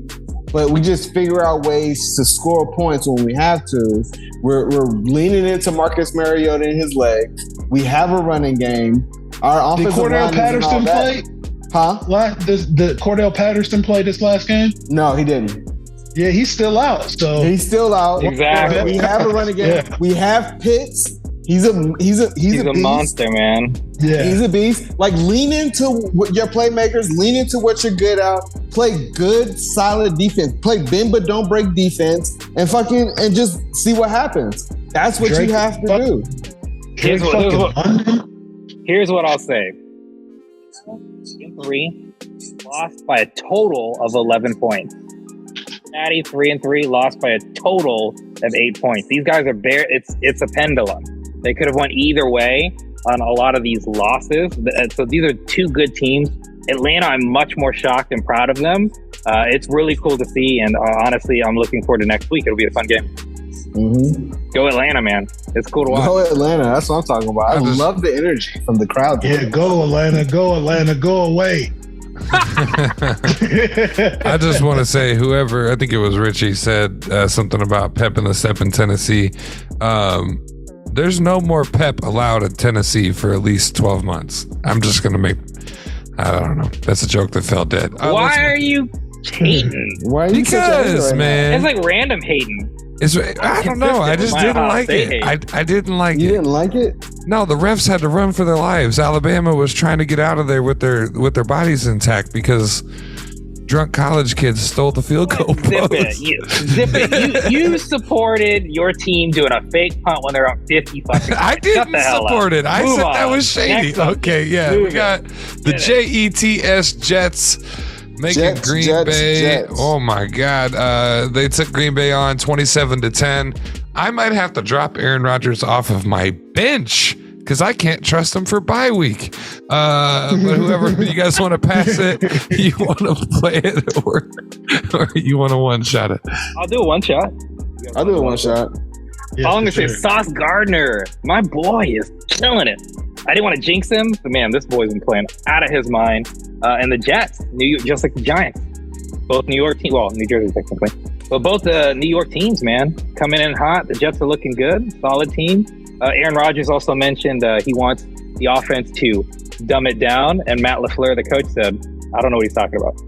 but we just figure out ways to score points when we have to. We're leaning into Marcus Mariota and his legs. We have a running game. Our offensive Did Cordell Patterson play? Huh? Did Cordell Patterson play this last game? No, he didn't. Yeah, he's still out. So he's still out. Exactly. We have a running game. Yeah. We have Pitts. He's a monster, man. Yeah. He's a beast. Like, lean into your playmakers, lean into what you're good at, play good, solid defense, play bend but don't break defense, and just see what happens. That's what you have to do. Here's what I'll say. 3 lost by a total of 11 points. Natty 3-3 lost by a total of 8 points. These guys are it's a pendulum. They could have went either way on a lot of these losses. So these are two good teams. Atlanta, I'm much more shocked and proud of them. It's really cool to see, and honestly, I'm looking forward to next week. It'll be a fun game. Mm-hmm. Go Atlanta, man. It's cool to watch. Go Atlanta. That's what I'm talking about. I love the energy from the crowd. Yeah, go Atlanta. Go Atlanta. Go away. I just want to say, I think it was Richie, said something about pep in the step in Tennessee. There's no more pep allowed in Tennessee for at least 12 months. I'm just going to I don't know. That's a joke that fell dead. Why are you hating? Why are you because, man. It's like random hating. I don't know. I just didn't like it. I didn't like it. You didn't like it? No, the refs had to run for their lives. Alabama was trying to get out of there with their bodies intact because drunk college kids stole the field goal post. Zip it. You supported your team doing a fake punt when they're up 50 fucking. I didn't support it. I said that was shady. Okay, yeah. We got the Jets making Green Bay. Oh my God. They took Green Bay on 27-10. I might have to drop Aaron Rodgers off of my bench because I can't trust him for bye week. But whoever you guys want to pass it, you want to play it, or you want to one-shot it? I'll do a one-shot. I'll do a one-shot. Yeah, I'm going to say Sauce Gardner. My boy is killing it. I didn't want to jinx him, but man, this boy's been playing out of his mind. And the Jets, just like the Giants. Both New York teams, well, New Jersey technically. But both the New York teams, man, coming in hot. The Jets are looking good. Solid team. Aaron Rodgers also mentioned he wants the offense to dumb it down. And Matt LaFleur, the coach, said, I don't know what he's talking about.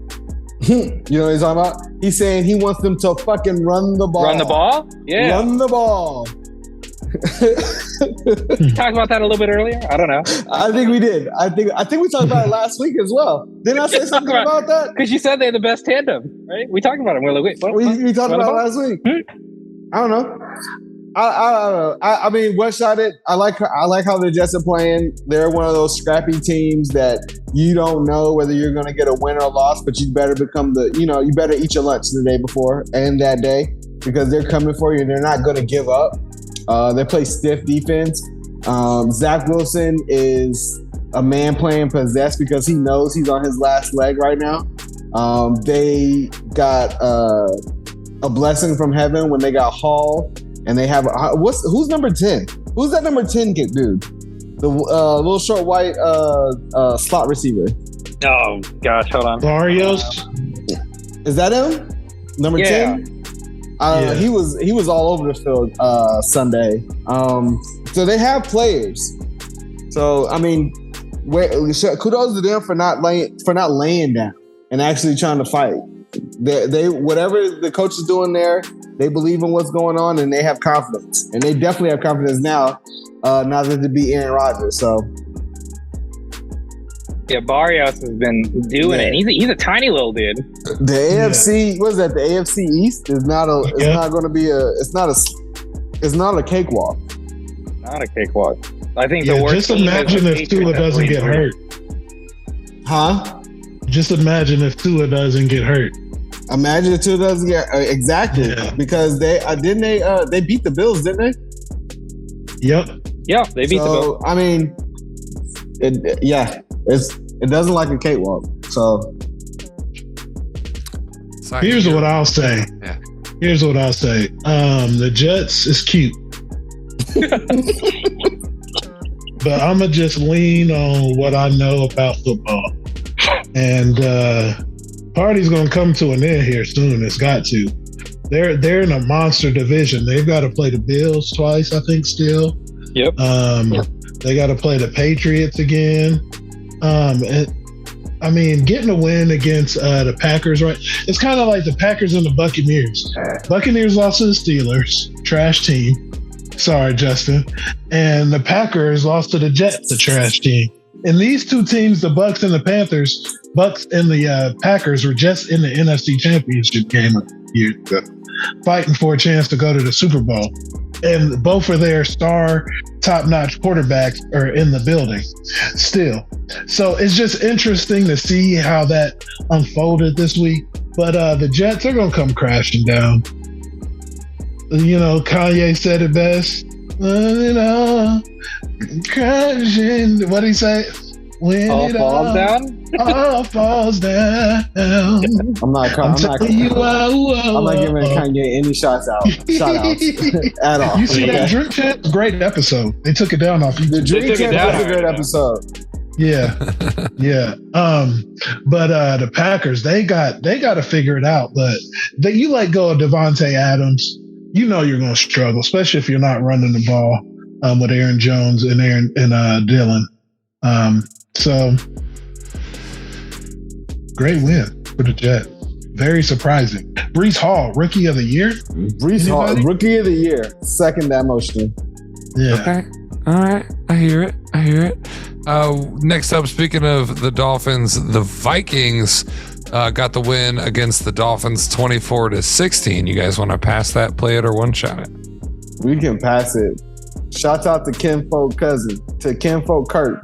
You know what he's talking about? He's saying he wants them to fucking run the ball. Run the ball? Yeah. Run the ball. Talked about that a little bit earlier? I don't know. I think we did. I think we talked about it last week as well. Didn't I say something about that? Because you said they're the best tandem, right? We talked about it. We're like, wait, what? We talked about it last week. I don't know. I don't know. I mean, one shot it. I like how the Jets are playing. They're one of those scrappy teams that you don't know whether you're going to get a win or a loss, but you better become you better eat your lunch the day before and that day because they're coming for you and they're not going to give up. They play stiff defense. Zach Wilson is a man playing possessed because he knows he's on his last leg right now. They got a blessing from heaven when they got Hall. And they have who's number 10? Who's that number 10 kid dude? The little short white slot receiver. Oh gosh, hold on. Barrios. Is that him? Number 10? Yeah. He was all over the field Sunday. So they have players. So I mean, kudos to them for not laying down and actually trying to fight. They whatever the coach is doing there. They believe in what's going on, and they have confidence. And they definitely have confidence now that to beat Aaron Rodgers. So, yeah, Barrios has been doing it. He's a tiny little dude. The AFC, what is that? The AFC East is not going to be it's not a cakewalk. Not a cakewalk. I think the worst. Just imagine if Tua doesn't get hurt. Huh? Just imagine if Tua doesn't get hurt. Imagine if Tua doesn't get exactly because they beat the Bills, didn't they? Yep. Yeah, they beat the Bills. I mean, it doesn't like a cakewalk. So here's what I'll say. Yeah. Here's what I'll say. The Jets is cute. But I'ma just lean on what I know about football. And party's gonna come to an end here soon. It's got to. They're in a monster division. They've got to play the Bills twice, I think. Still. Yep. They got to play the Patriots again. And, I mean, getting a win against the Packers, right? It's kind of like the Packers and the Buccaneers. Buccaneers lost to the Steelers, trash team. Sorry, Justin. And the Packers lost to the Jets, the trash team. And these two teams, the Bucks and the Panthers, Bucks and the Packers were just in the NFC Championship game a year ago, fighting for a chance to go to the Super Bowl. And both of their star, top-notch quarterbacks are in the building still. So it's just interesting to see how that unfolded this week. But the Jets are going to come crashing down. You know, Kanye said it best. Crashing. What did he say? When all falls down? All falls down. I'm not giving Kanye any shout outs at all. You see that Drink Champ? Great episode. They took it down off YouTube. The Drink Champ was a great episode. Yeah. Yeah. But the Packers, they got to figure it out. But you let go of Devontae Adams, you know you're going to struggle, especially if you're not running the ball with Aaron Jones and Dylan. So great win for the Jets. Very surprising. Breece Hall, Rookie of the Year. Breece Hall, Rookie of the Year. Second that motion. Yeah. Okay. All right. I hear it. Next up, speaking of the Dolphins, the Vikings got the win against the Dolphins 24-16. You guys want to pass that, play it, or one shot it? We can pass it. Shout out to Kinfolk cousin, to Kinfolk Kurt.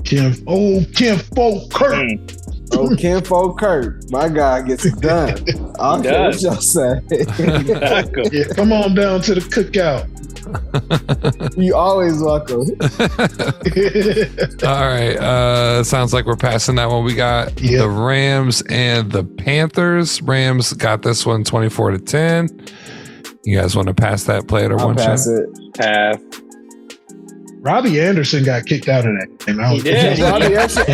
Kinfolk Kurt. Oh, Kinfolk Kurt. My guy gets it done. I don't care what y'all say. Yeah, come on down to the cookout. You always welcome. All right. Sounds like we're passing that one. We got the Rams and the Panthers. Rams got this one 24-10. You guys want to pass that, play it, or one pass shot? It. Pass. Robbie Anderson got kicked out of that game. He did. Robbie Anderson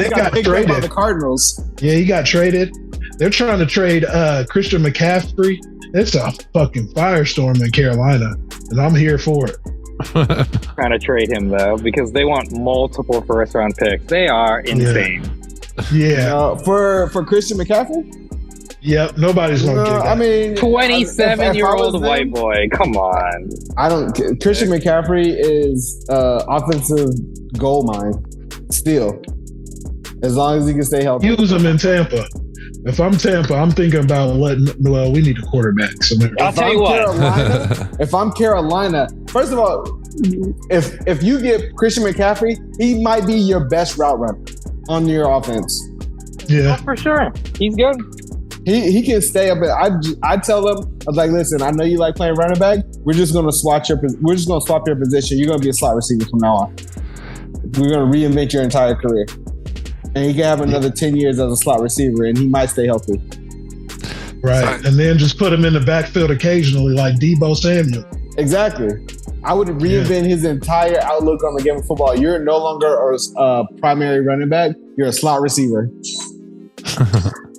got kicked out by the Cardinals. Yeah, he got traded. They're trying to trade Christian McCaffrey. It's a fucking firestorm in Carolina, and I'm here for it. Trying to trade him though because they want multiple first-round picks. They are insane. Yeah. For Christian McCaffrey. Yep, nobody's gonna get that. I mean, 27-year-old white boy. Come on. Christian McCaffrey is offensive gold mine. Still, as long as he can stay healthy. Use him in Tampa. If I'm Tampa, I'm thinking about we need a quarterback. So I'll tell you what. If I'm Carolina, first of all, if you get Christian McCaffrey, he might be your best route runner on your offense. Yeah, for sure. He's good. He can stay up. I tell them, I was like, listen, I know you like playing running back. We're just gonna swap your position. You're gonna be a slot receiver from now on. We're gonna reinvent your entire career. And he can have another 10 years as a slot receiver, and he might stay healthy. Right. And then just put him in the backfield occasionally, like Deebo Samuel. Exactly. I would reinvent his entire outlook on the game of football. You're no longer a primary running back. You're a slot receiver.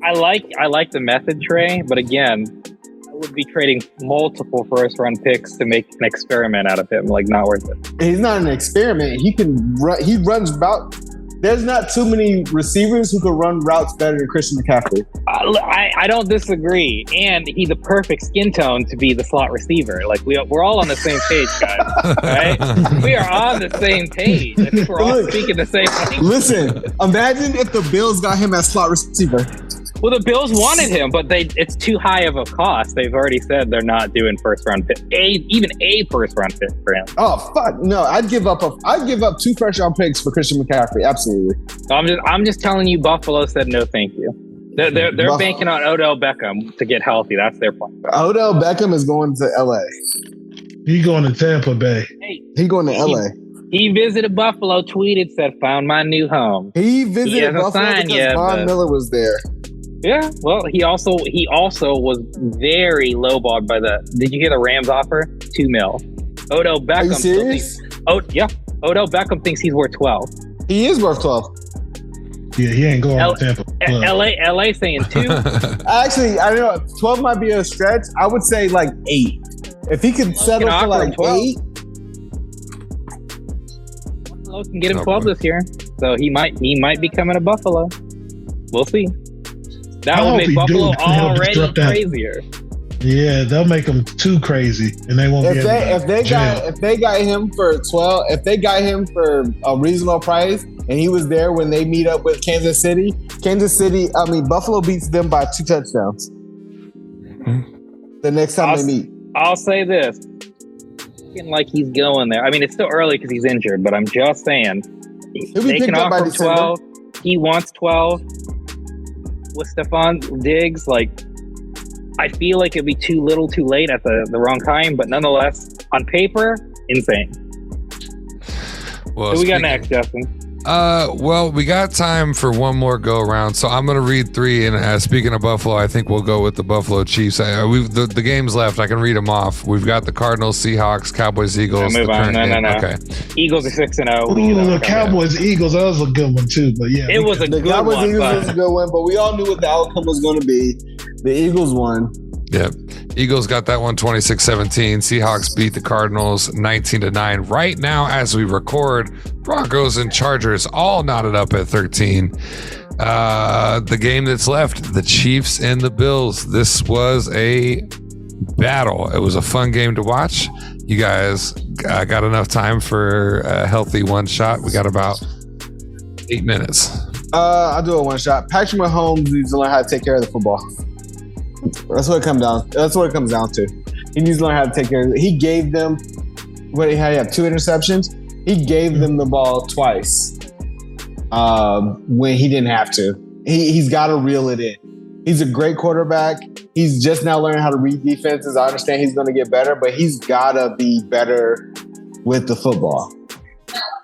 I like the method, Trey, but again, I would be trading multiple first-round picks to make an experiment out of him. Like, not worth it. He's not an experiment. He can run. He runs about. There's not too many receivers who can run routes better than Christian McCaffrey. I don't disagree, and he's a perfect skin tone to be the slot receiver. Like we're all on the same page, guys. Right? We are on the same page. I think we're all speaking the same language. Listen, imagine if the Bills got him as slot receiver. Well, the Bills wanted him, but it's too high of a cost. They've already said they're not doing first-round pick, even a first-round pick for him. Oh fuck no! I'd give up 2 first-round picks for Christian McCaffrey. Absolutely. I'm just telling you, Buffalo said no, thank you. They're banking on Odell Beckham to get healthy. That's their plan. Odell Beckham is going to LA. He going to Tampa Bay. Hey, he going to LA. He visited Buffalo, tweeted, said, "Found my new home." He visited Buffalo because Von Miller was there. Yeah, well, he also was very lowballed by did you hear the Rams offer? $2 million. Odell Beckham. Are you serious? Odell Beckham thinks he's worth 12. He is worth 12. Yeah, he ain't going to Tampa. LA saying 2. Actually, I don't know. 12 might be a stretch. I would say like 8. If he could settle for like 8. Buffalo can get him 12 this year. So he might be coming to Buffalo. We'll see. That would make Buffalo already crazier. Yeah, they'll make them too crazy, and they won't. If they got him for 12, if they got him for a reasonable price, and he was there when they meet up with Kansas City, Buffalo beats them by 2 touchdowns. The next time they meet. I'll say this: looking like he's going there. I mean, it's still early because he's injured, but I'm just saying they can offer 12. He wants 12. With Stephon Diggs, I feel like it'd be too little too late at the wrong time, but nonetheless, on paper, insane. Well, who we got next, Justin? Well, we got time for one more go around, so I'm going to read 3. And speaking of Buffalo, I think we'll go with the Buffalo Chiefs. The games left. I can read them off. We've got the Cardinals, Seahawks, Cowboys, Eagles. Move on. No. Okay. Eagles are 6-0. The Cowboys, Eagles. That was a good one too. But yeah, it was a good one. The Cowboys, Eagles was a good one, but we all knew what the outcome was going to be. The Eagles won. Yep. Eagles got that one 26-17. Seahawks beat the Cardinals 19-9. Right now, as we record, Broncos and Chargers all knotted up at 13. The game that's left, the Chiefs and the Bills. This was a battle. It was a fun game to watch. You guys got enough time for a healthy one shot. We got about 8 minutes. I'll do a one shot. Patrick Mahomes needs to learn how to take care of the football. That's what it comes down. That's what it comes down to. He needs to learn how to take care of it. He gave them. What he had 2 interceptions. He gave them the ball twice when he didn't have to. He's got to reel it in. He's a great quarterback. He's just now learning how to read defenses. I understand he's going to get better, but he's got to be better with the football.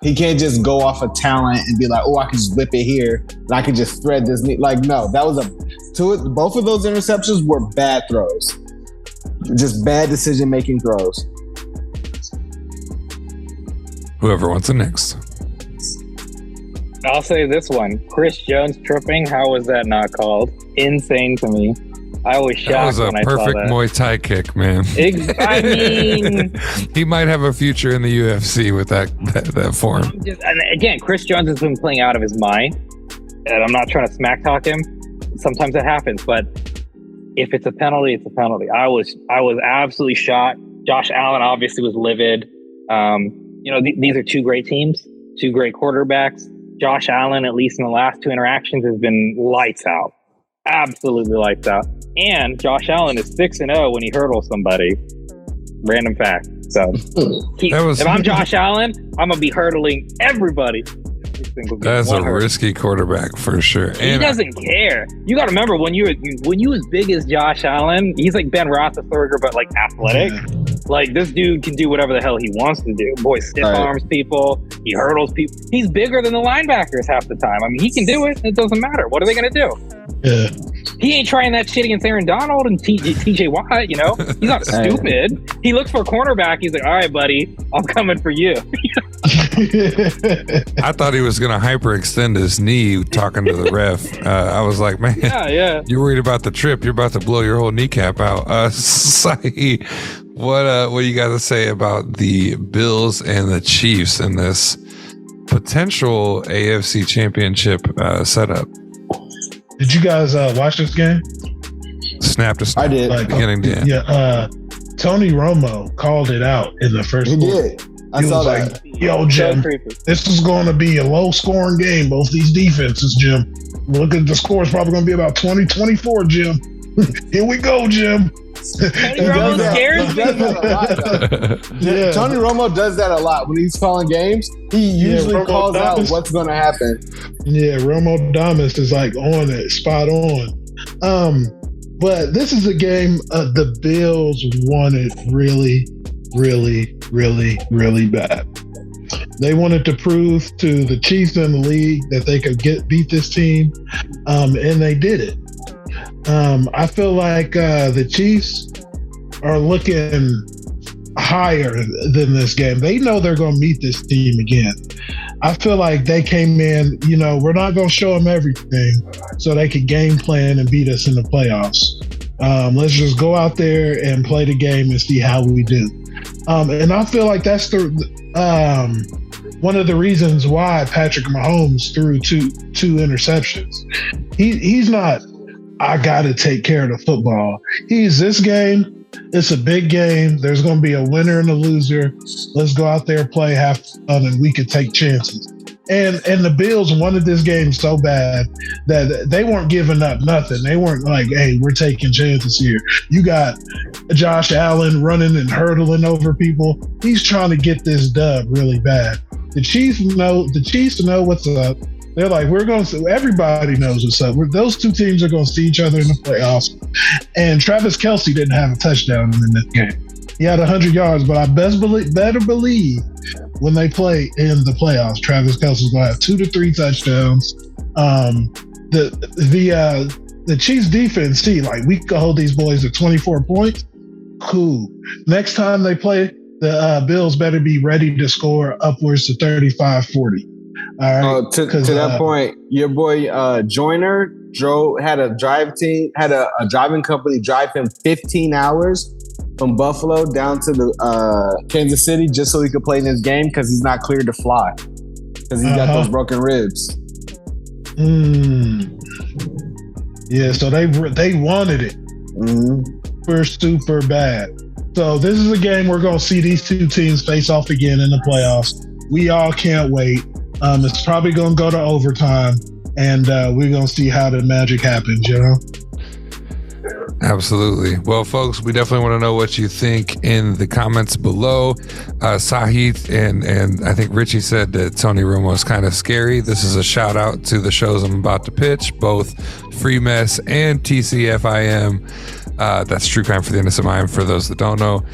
He can't just go off of talent and be like, oh, I can just whip it here and I can just thread this. No, that was both of those interceptions were bad throws. Just bad decision-making throws. Whoever wants the next. I'll say this one. Chris Jones tripping. How was that not called? Insane to me. I was shocked when I saw that. That was a perfect Muay Thai kick, man. I mean... he might have a future in the UFC with that form. And again, Chris Jones has been playing out of his mind. And I'm not trying to smack talk him. Sometimes it happens. But if it's a penalty, it's a penalty. I was absolutely shocked. Josh Allen obviously was livid. These are 2 great teams, 2 great quarterbacks. Josh Allen, at least in the last 2 interactions, has been lights out. absolutely lights out. And Josh Allen is 6-0 when he hurdles somebody. Random fact. So if I'm Josh Allen, I'm gonna be hurdling everybody. That's a risky quarterback for sure. He doesn't care. You got to remember when you as big as Josh Allen, he's like Ben Roethlisberger, but like athletic. Yeah. Like this dude can do whatever the hell he wants to do. Boy, stiff arms people. He hurdles people. He's bigger than the linebackers half the time. I mean, he can do it. It doesn't matter. What are they gonna do? Yeah. He ain't trying that shit against Aaron Donald and TJ Watt, you know? He's not stupid. He looks for a cornerback. He's like, all right, buddy, I'm coming for you. I thought he was going to hyperextend his knee talking to the ref. I was like, man, you're worried about the trip. You're about to blow your whole kneecap out. Sahe, what you got to say about the Bills and the Chiefs in this potential AFC championship setup? Did you guys watch this game? Snap to snap. I did. Beginning to end. Yeah. Tony Romo called it out in the first quarter. He did. I saw that. Yo, Jim, this is going to be a low-scoring game. Both these defenses, Jim. Look at the score. It's probably going to be about 20-24, Jim. Here we go, Jim. Tony Romo scares me. Tony Romo does that a lot. When he's calling games, he usually calls out what's going to happen. Yeah, Romo Damas is like on it, spot on. But this is a game the Bills wanted really, really, really, really bad. They wanted to prove to the Chiefs in the league that they could beat this team, and they did it. I feel like the Chiefs are looking higher than this game. They know they're going to meet this team again. I feel like they came in, we're not going to show them everything so they could game plan and beat us in the playoffs. Let's just go out there and play the game and see how we do. And I feel like that's one of the reasons why Patrick Mahomes threw two interceptions. He's not, I got to take care of the football. This game, it's a big game. There's going to be a winner and a loser. Let's go out there, play, have fun, and we could take chances. And the Bills wanted this game so bad that they weren't giving up nothing. They weren't like, hey, we're taking chances here. You got Josh Allen running and hurdling over people. He's trying to get this dub really bad. The Chiefs know what's up. They're like, everybody knows what's up. Those two teams are going to see each other in the playoffs. And Travis Kelce didn't have a touchdown in this game. He had 100 yards, but I better believe when they play in the playoffs, Travis Kelce's going to have 2 to 3 touchdowns. The Chiefs defense, we could hold these boys to 24 points. Cool. Next time they play, the Bills better be ready to score upwards to 35-40. All right. To that point, your boy Joyner had a driving company drive him 15 hours from Buffalo down to the Kansas City just so he could play in this game because he's not cleared to fly because he's got those broken ribs. Yeah, so they wanted it super bad. So this is a game we're going to see these two teams face off again in the playoffs. We all can't wait. It's probably going to go to overtime, and we're going to see how the magic happens, Absolutely. Well, folks, we definitely want to know what you think in the comments below. Sahe and I think Richie said that Tony Romo is kind of scary. This is a shout out to the shows I'm about to pitch, both Free Mess and TCFIM. That's True Crime for the Innocent Mind, for those that don't know.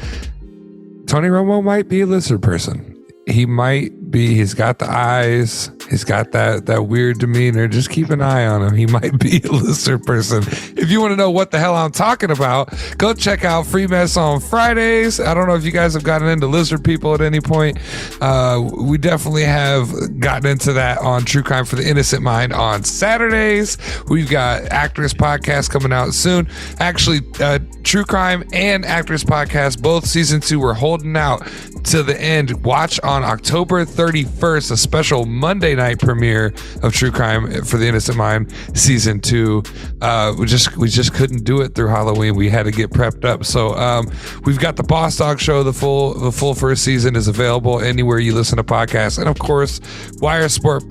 Tony Romo might be a lizard person. He might be. He's got the eyes. He's got that weird demeanor. Just keep an eye on him. He might be a lizard person. If you want to know what the hell I'm talking about, go check out Free Mess on Fridays. I don't know if you guys have gotten into lizard people at any point. We definitely have gotten into that on True Crime for the Innocent Mind on Saturdays. We've got Actress Podcast coming out soon. Actually, True Crime and Actress Podcast, both season 2, we're holding out to the end. Watch on October 31st, a special Monday night premiere of True Crime for the Innocent Mind season 2. We just couldn't do it through Halloween. We had to get prepped up. So we've got the Boss Dog Show. The full first season is available anywhere you listen to podcasts, and of course, Wire Sports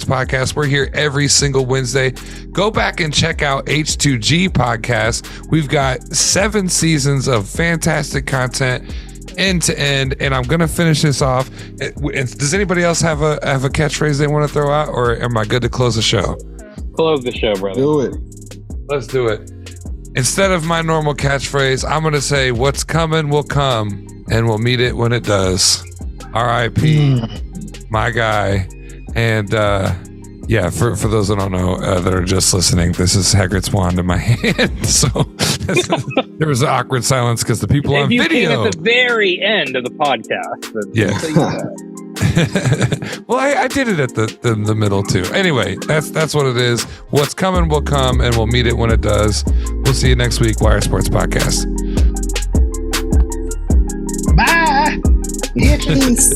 Podcast. We're here every single Wednesday. Go back and check out H2G Podcast. We've got 7 seasons of fantastic content, end to end, and I'm gonna finish this off. Does anybody else have a catchphrase they want to throw out, or am I good to close the show? Close the show, brother. Do it. Let's do it. Instead of my normal catchphrase, I'm gonna say, "What's coming will come, and we'll meet it when it does." R.I.P. My guy. And yeah, for those that don't know, that are just listening, this is Hagrid's wand in my hand. So there was an awkward silence because the people on video came at the very end of the podcast. Yeah. Well, I did it at the middle too. Anyway, that's what it is. What's coming will come, and we'll meet it when it does. We'll see you next week. Wire Sports Podcast. Bye. Peace.